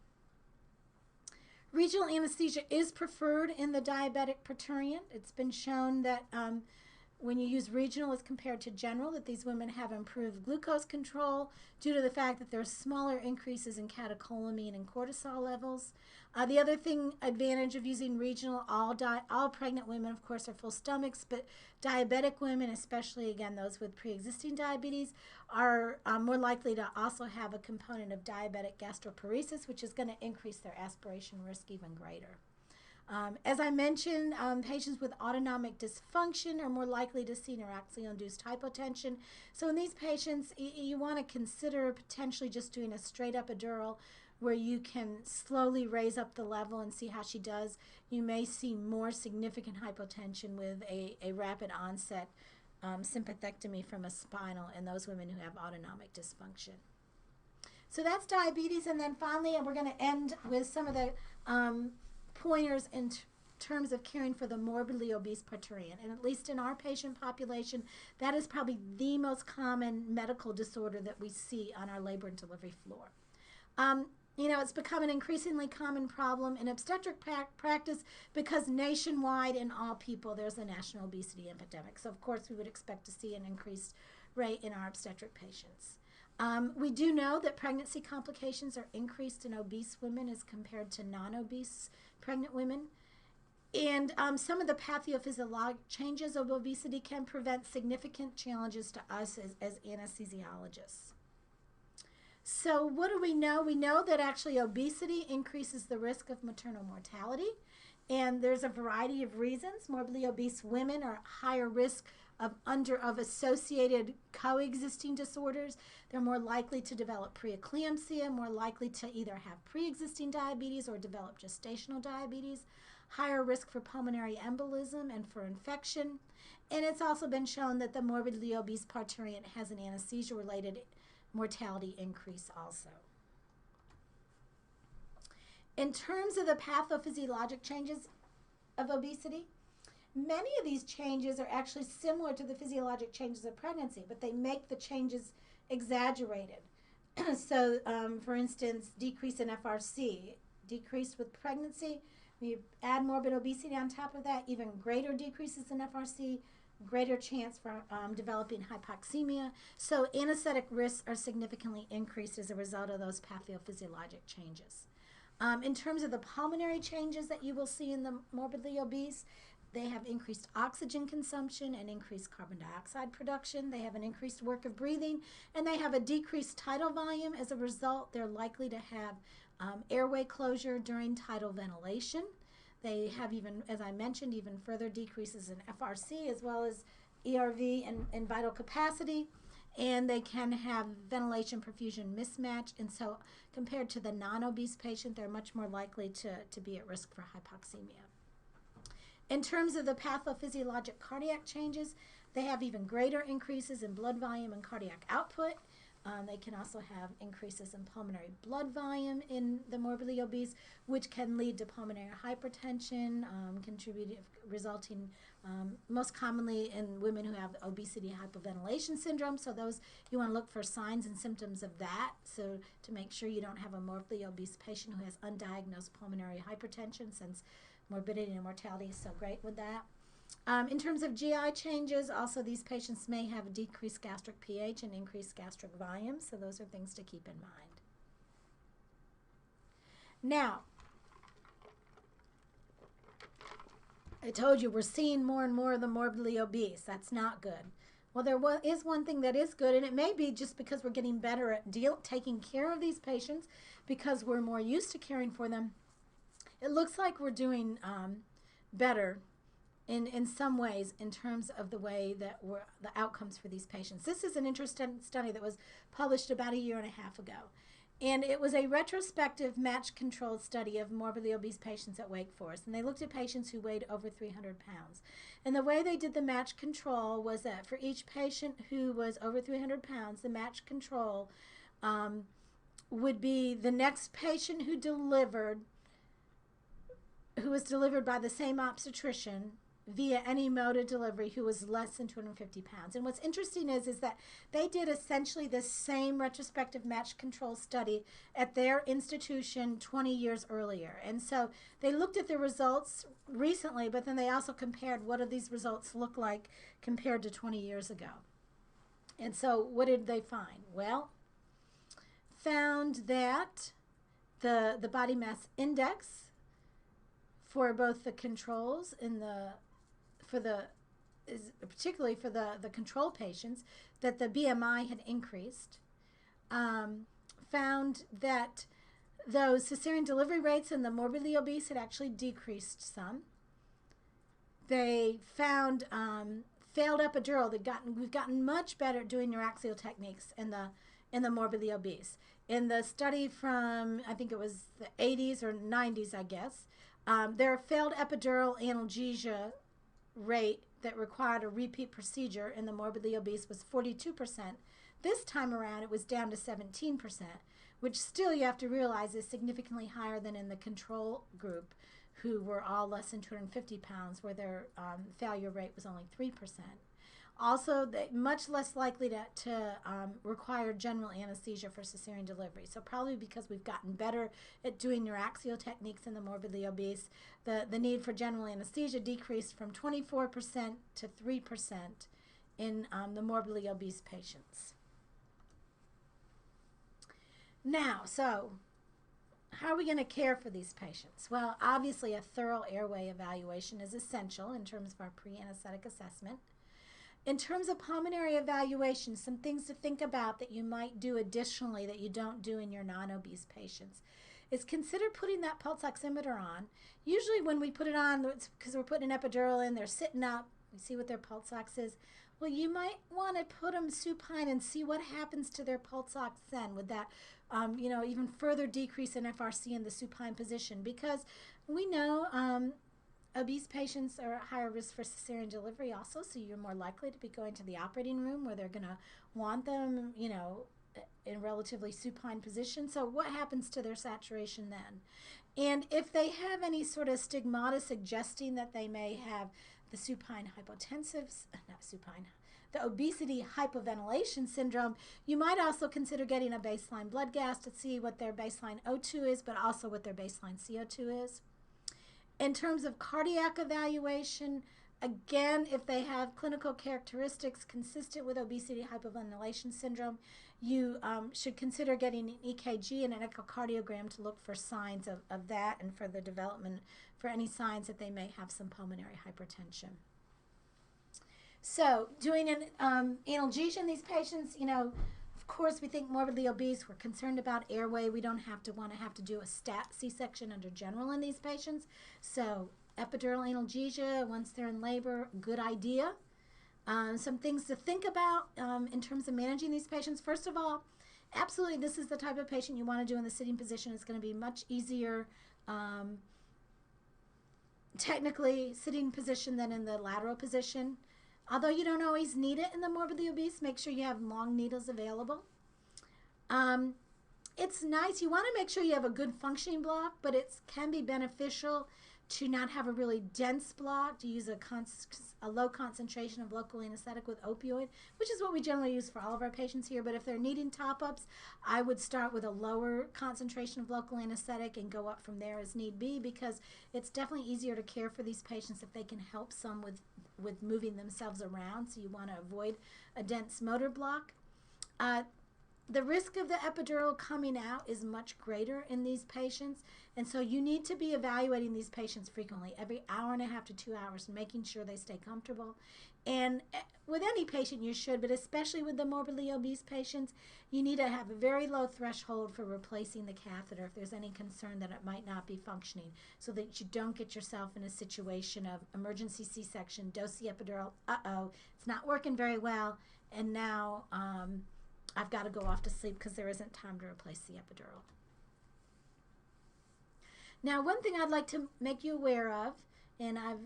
Regional anesthesia is preferred in the diabetic parturient. It's been shown that when you use regional as compared to general, that these women have improved glucose control due to the fact that there's smaller increases in catecholamine and cortisol levels. The other advantage of using regional, all pregnant women, of course, are full stomachs, but diabetic women, especially, again, those with pre-existing diabetes, are more likely to also have a component of diabetic gastroparesis, which is going to increase their aspiration risk even greater. As I mentioned, patients with autonomic dysfunction are more likely to see neuraxial-induced hypotension. So in these patients, you want to consider potentially just doing a straight epidural where you can slowly raise up the level and see how she does. You may see more significant hypotension with a rapid onset sympathectomy from a spinal in those women who have autonomic dysfunction. So that's diabetes. And then finally, and we're going to end with some of the pointers in terms of caring for the morbidly obese parturient. And at least in our patient population, that is probably the most common medical disorder that we see on our labor and delivery floor. You know, it's become an increasingly common problem in obstetric practice because nationwide in all people there's a national obesity epidemic. So of course we would expect to see an increased rate in our obstetric patients. We do know that pregnancy complications are increased in obese women as compared to non-obese pregnant women. And some of the pathophysiologic changes of obesity can prevent significant challenges to us as anesthesiologists. So what do we know? We know that actually obesity increases the risk of maternal mortality, and there's a variety of reasons. Morbidly obese women are at higher risk of associated coexisting disorders. They're more likely to develop preeclampsia, more likely to either have pre-existing diabetes or develop gestational diabetes, higher risk for pulmonary embolism and for infection. And it's also been shown that the morbidly obese parturient has an anesthesia-related mortality increase also. In terms of the pathophysiologic changes of obesity, many of these changes are actually similar to the physiologic changes of pregnancy, but they make the changes exaggerated. So, for instance, decrease in FRC, decreased with pregnancy. We add morbid obesity on top of that, even greater decreases in FRC, greater chance for developing hypoxemia. So anesthetic risks are significantly increased as a result of those pathophysiologic changes. In terms of the pulmonary changes that you will see in the morbidly obese, they have increased oxygen consumption and increased carbon dioxide production. They have an increased work of breathing, and they have a decreased tidal volume. As a result, they're likely to have airway closure during tidal ventilation. They have even, as I mentioned, even further decreases in FRC as well as ERV and vital capacity. And they can have ventilation perfusion mismatch. And so compared to the non-obese patient, they're much more likely to be at risk for hypoxemia. In terms of the pathophysiologic cardiac changes, they have even greater increases in blood volume and cardiac output. They can also have increases in pulmonary blood volume in the morbidly obese, which can lead to pulmonary hypertension, resulting most commonly in women who have obesity hypoventilation syndrome. So those, you want to look for signs and symptoms of that, so to make sure you don't have a morbidly obese patient who has undiagnosed pulmonary hypertension, since morbidity and mortality is so great with that. In terms of GI changes, also these patients may have a decreased gastric pH and increased gastric volume, so those are things to keep in mind. Now, I told you we're seeing more and more of the morbidly obese. That's not good. Well, there is one thing that is good, and it may be just because we're getting better at taking care of these patients because we're more used to caring for them. It looks like we're doing better in some ways in terms of the way that the outcomes for these patients. This is an interesting study that was published about 1.5 years ago. And it was a retrospective match-controlled study of morbidly obese patients at Wake Forest. And they looked at patients who weighed over 300 pounds. And the way they did the match control was that for each patient who was over 300 pounds, the match control would be the next patient who was delivered by the same obstetrician via any mode of delivery who was less than 250 pounds. And what's interesting is that they did essentially the same retrospective match control study at their institution 20 years earlier. And so they looked at the results recently, but then they also compared what do these results look like compared to 20 years ago. And so what did they find? Well, found that the body mass index for both the controls and particularly for the control patients, that the BMI had increased. Found that those cesarean delivery rates in the morbidly obese had actually decreased some. They found failed epidural. We've gotten much better at doing neuraxial techniques in in the morbidly obese. In the study from, I think it was the 80s or 90s, I guess, their failed epidural analgesia rate that required a repeat procedure in the morbidly obese was 42%. This time around, it was down to 17%, which still you have to realize is significantly higher than in the control group, who were all less than 250 pounds, where their failure rate was only 3%. Also, much less likely to require general anesthesia for cesarean delivery. So probably because we've gotten better at doing neuraxial techniques in the morbidly obese, the need for general anesthesia decreased from 24% to 3% in the morbidly obese patients. Now, so how are we going to care for these patients? Well, obviously a thorough airway evaluation is essential in terms of our pre-anesthetic assessment. In terms of pulmonary evaluation, some things to think about that you might do additionally that you don't do in your non-obese patients is consider putting that pulse oximeter on. Usually when we put it on, it's because we're putting an epidural in, they're sitting up, we see what their pulse ox is. Well, you might want to put them supine and see what happens to their pulse ox then with that, even further decrease in FRC in the supine position, because we know obese patients are at higher risk for cesarean delivery also, so you're more likely to be going to the operating room where they're going to want them, in relatively supine position. So what happens to their saturation then? And if they have any sort of stigmata suggesting that they may have the the obesity hypoventilation syndrome, you might also consider getting a baseline blood gas to see what their baseline O2 is, but also what their baseline CO2 is. In terms of cardiac evaluation, again, if they have clinical characteristics consistent with obesity hypoventilation syndrome, you should consider getting an EKG and an echocardiogram to look for signs of that and for the development, for any signs that they may have some pulmonary hypertension. So doing an analgesia in these patients, of course, we think morbidly obese. We're concerned about airway. We don't want to do a stat C-section under general in these patients. So epidural analgesia, once they're in labor, good idea. Some things to think about in terms of managing these patients. First of all, absolutely, this is the type of patient you want to do in the sitting position. It's going to be much easier technically sitting position than in the lateral position. Although you don't always need it in the morbidly obese, make sure you have long needles available. It's nice. You want to make sure you have a good functioning block, but it can be beneficial to not have a really dense block, to use a low concentration of local anesthetic with opioid, which is what we generally use for all of our patients here. But if they're needing top-ups, I would start with a lower concentration of local anesthetic and go up from there as need be, because it's definitely easier to care for these patients if they can help some with moving themselves around. So you want to avoid a dense motor block. The risk of the epidural coming out is much greater in these patients, and so you need to be evaluating these patients frequently, every hour and a half to 2 hours, and making sure they stay comfortable. And with any patient you should, but especially with the morbidly obese patients, you need to have a very low threshold for replacing the catheter if there's any concern that it might not be functioning, so that you don't get yourself in a situation of emergency C-section, dose the epidural, it's not working very well, and now I've got to go off to sleep because there isn't time to replace the epidural. Now, one thing I'd like to make you aware of, and I've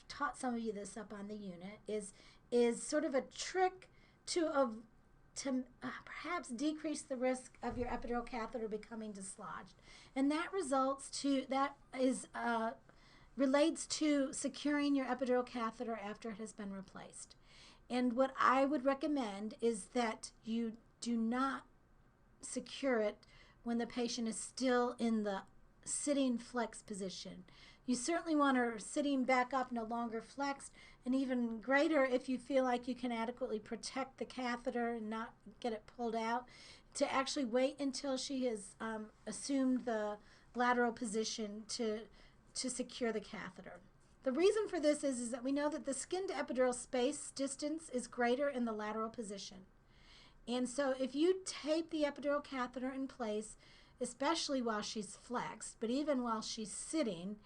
taught some of you this up on the unit, is sort of a trick to perhaps decrease the risk of your epidural catheter becoming dislodged, and that relates to securing your epidural catheter after it has been replaced. And what I would recommend is that you do not secure it when the patient is still in the sitting flex position. You certainly want her sitting back up, no longer flexed, and even greater if you feel like you can adequately protect the catheter and not get it pulled out, to actually wait until she has assumed the lateral position to secure the catheter. The reason for this is that we know that the skin to epidural space distance is greater in the lateral position. And so if you tape the epidural catheter in place, especially while she's flexed, but even while she's sitting,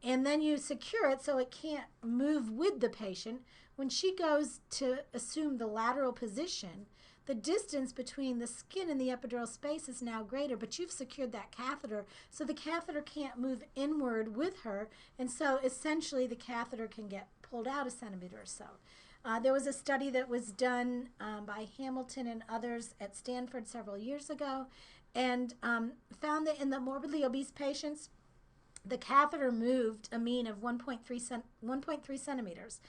and then you secure it so it can't move with the patient, when she goes to assume the lateral position, the distance between the skin and the epidural space is now greater, but you've secured that catheter, so the catheter can't move inward with her, and so essentially the catheter can get pulled out a centimeter or so. There was a study that was done by Hamilton and others at Stanford several years ago, and found that in the morbidly obese patients, the catheter moved a mean of 1.3 centimeters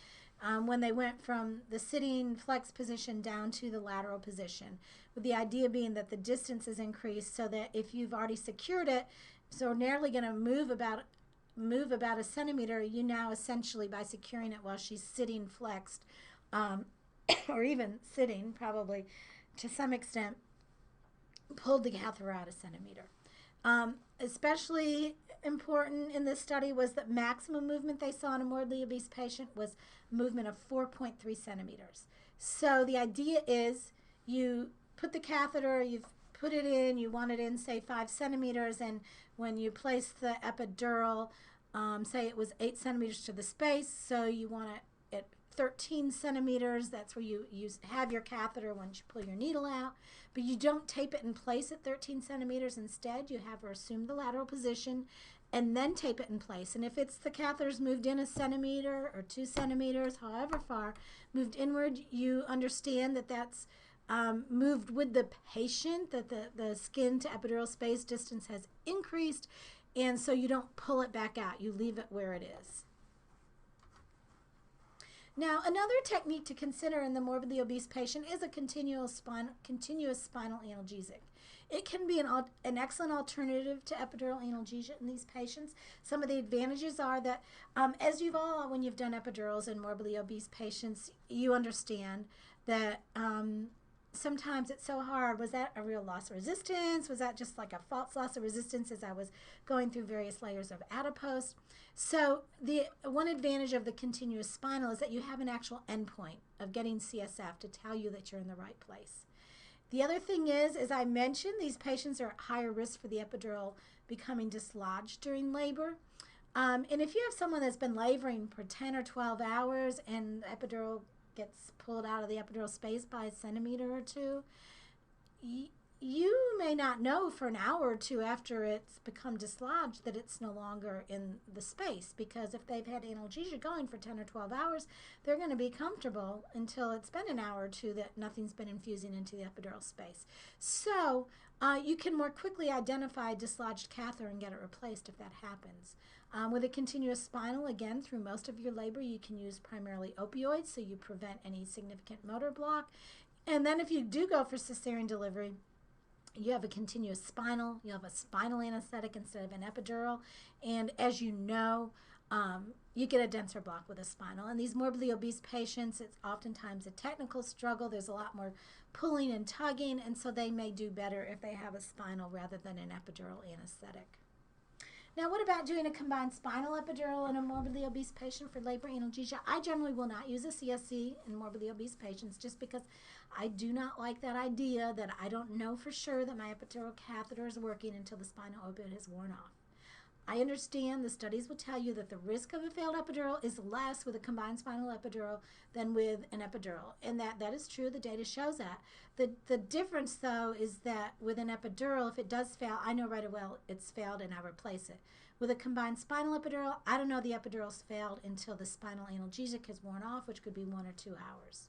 when they went from the sitting flex position down to the lateral position, with the idea being that the distance is increased so that if you've already secured it, so ordinarily going to move about a centimeter, you now essentially, by securing it while she's sitting flexed, or even sitting probably to some extent, pulled the catheter out a centimeter. Especially important in this study was that maximum movement they saw in a morbidly obese patient was movement of 4.3 centimeters. So the idea is you put the catheter, you've put it in, you want it in, say, 5 centimeters, and when you place the epidural, say it was 8 centimeters to the space, so you want it at 13 centimeters. That's where you have your catheter once you pull your needle out, but you don't tape it in place at 13 centimeters. Instead, you have her assume the lateral position and then tape it in place. And if it's the catheter's moved in a centimeter or 2 centimeters, however far moved inward, you understand that that's moved with the patient, that the skin to epidural space distance has increased, and so you don't pull it back out. You leave it where it is. Now, another technique to consider in the morbidly obese patient is a continuous spinal analgesic. It can be an excellent alternative to epidural analgesia in these patients. Some of the advantages are that, as you've all, when you've done epidurals in morbidly obese patients, you understand that sometimes it's so hard. Was that a real loss of resistance? Was that just like a false loss of resistance as I was going through various layers of adipose? So the one advantage of the continuous spinal is that you have an actual endpoint of getting CSF to tell you that you're in the right place. The other thing is, as I mentioned, these patients are at higher risk for the epidural becoming dislodged during labor. And if you have someone that's been laboring for 10 or 12 hours and the epidural gets pulled out of the epidural space by a centimeter or two, you may not know for an hour or two after it's become dislodged that it's no longer in the space, because if they've had analgesia going for 10 or 12 hours, they're going to be comfortable until it's been an hour or two that nothing's been infusing into the epidural space. So you can more quickly identify a dislodged catheter and get it replaced if that happens. With a continuous spinal, again, through most of your labor, you can use primarily opioids, so you prevent any significant motor block. And then if you do go for cesarean delivery, you have a continuous spinal, you have a spinal anesthetic instead of an epidural, and as you know, you get a denser block with a spinal. And these morbidly obese patients, it's oftentimes a technical struggle. There's a lot more pulling and tugging, and so they may do better if they have a spinal rather than an epidural anesthetic. Now, what about doing a combined spinal epidural in a morbidly obese patient for labor analgesia? I generally will not use a CSC in morbidly obese patients just because I do not like that idea that I don't know for sure that my epidural catheter is working until the spinal opiate has worn off. I understand the studies will tell you that the risk of a failed epidural is less with a combined spinal epidural than with an epidural, and that is true. The data shows that. The difference, though, is that with an epidural, if it does fail, I know right away it's failed and I replace it. With a combined spinal epidural, I don't know the epidural's failed until the spinal analgesic has worn off, which could be 1 or 2 hours.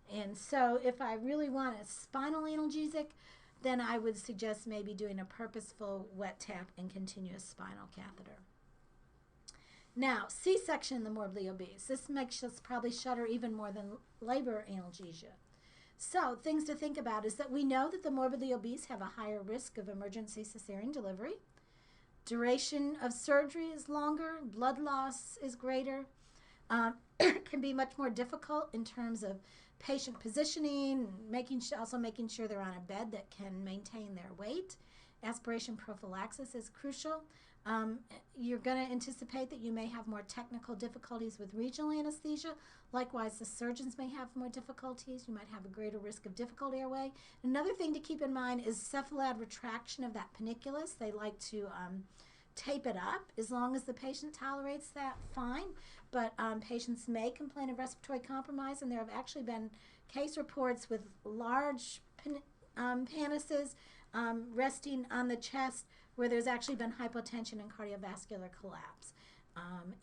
And so if I really want a spinal analgesic, then I would suggest maybe doing a purposeful wet tap and continuous spinal catheter. Now, C-section in the morbidly obese. This makes us probably shudder even more than labor analgesia. So, things to think about is that we know that the morbidly obese have a higher risk of emergency cesarean delivery. Duration of surgery is longer. Blood loss is greater. Can be much more difficult in terms of patient positioning, also making sure they're on a bed that can maintain their weight. Aspiration prophylaxis is crucial. You're going to anticipate that you may have more technical difficulties with regional anesthesia. Likewise, the surgeons may have more difficulties. You might have a greater risk of difficult airway. Another thing to keep in mind is cephalad retraction of that panniculus. They like to tape it up as long as the patient tolerates that, fine. But patients may complain of respiratory compromise, and there have actually been case reports with large penises resting on the chest where there's actually been hypotension and cardiovascular collapse.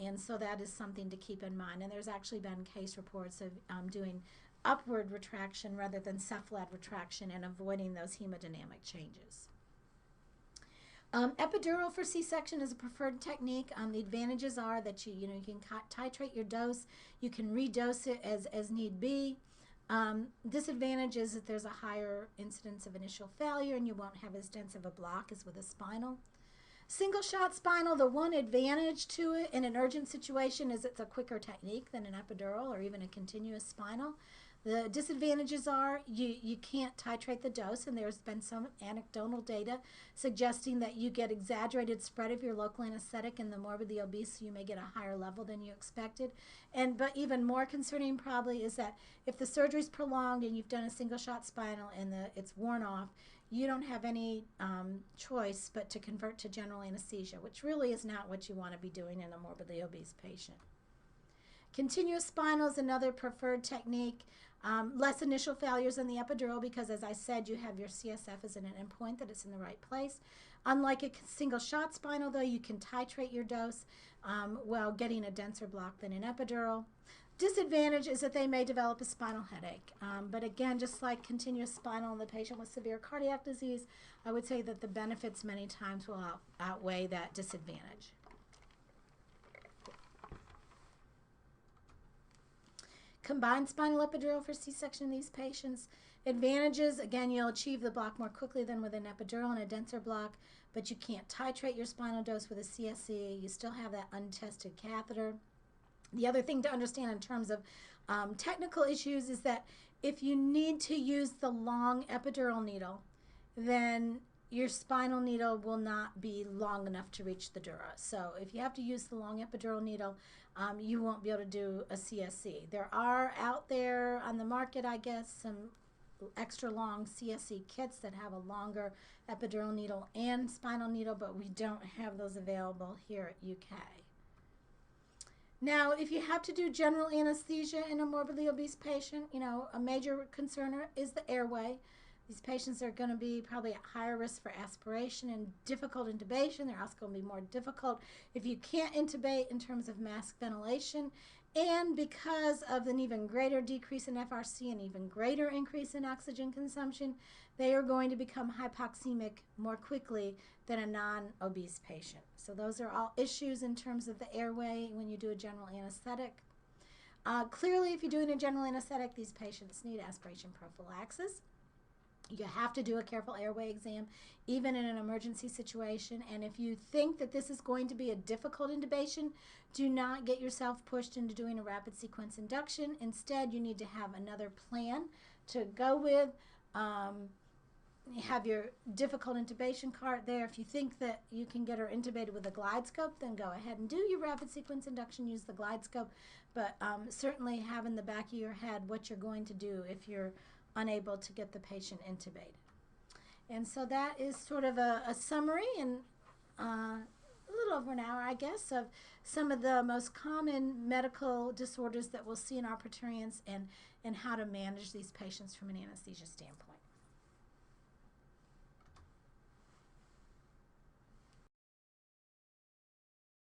And so that is something to keep in mind. And there's actually been case reports of doing upward retraction rather than cephalad retraction and avoiding those hemodynamic changes. Epidural for C-section is a preferred technique. The advantages are that you can titrate your dose, you can redose it as need be. Disadvantage is that there's a higher incidence of initial failure and you won't have as dense of a block as with a spinal. Single shot spinal, the one advantage to it in an urgent situation is it's a quicker technique than an epidural or even a continuous spinal. The disadvantages are you can't titrate the dose, and there's been some anecdotal data suggesting that you get exaggerated spread of your local anesthetic in the morbidly obese, so you may get a higher level than you expected. But even more concerning probably is that if the surgery is prolonged and you've done a single shot spinal and it's worn off, you don't have any choice but to convert to general anesthesia, which really is not what you want to be doing in a morbidly obese patient. Continuous spinal is another preferred technique. Less initial failures than the epidural because, as I said, you have your CSF as an endpoint that it's in the right place. Unlike a single shot spinal, though, you can titrate your dose while getting a denser block than an epidural. Disadvantage is that they may develop a spinal headache. But again, just like continuous spinal in the patient with severe cardiac disease, I would say that the benefits many times will outweigh that disadvantage. Combined spinal epidural for C-section in these patients. Advantages, again, you'll achieve the block more quickly than with an epidural and a denser block, but you can't titrate your spinal dose with a CSE. You still have that untested catheter. The other thing to understand in terms of technical issues is that if you need to use the long epidural needle, then your spinal needle will not be long enough to reach the dura. So if you have to use the long epidural needle, you won't be able to do a CSE. There are out there on the market, I guess, some extra long CSE kits that have a longer epidural needle and spinal needle, but we don't have those available here at UK. Now, if you have to do general anesthesia in a morbidly obese patient, a major concern is the airway. These patients are going to be probably at higher risk for aspiration and difficult intubation. They're also going to be more difficult if you can't intubate in terms of mask ventilation. And because of an even greater decrease in FRC and even greater increase in oxygen consumption, they are going to become hypoxemic more quickly than a non-obese patient. So those are all issues in terms of the airway when you do a general anesthetic. Clearly, if you're doing a general anesthetic, these patients need aspiration prophylaxis. You have to do a careful airway exam, even in an emergency situation. And if you think that this is going to be a difficult intubation, do not get yourself pushed into doing a rapid sequence induction. Instead, you need to have another plan to go with. Have your difficult intubation cart there. If you think that you can get her intubated with a glide scope, then go ahead and do your rapid sequence induction, use the glide scope. But certainly have in the back of your head what you're going to do if you're unable to get the patient intubated. And so that is sort of a summary in a little over an hour, I guess, of some of the most common medical disorders that we'll see in our Parturients and how to manage these patients from an anesthesia standpoint.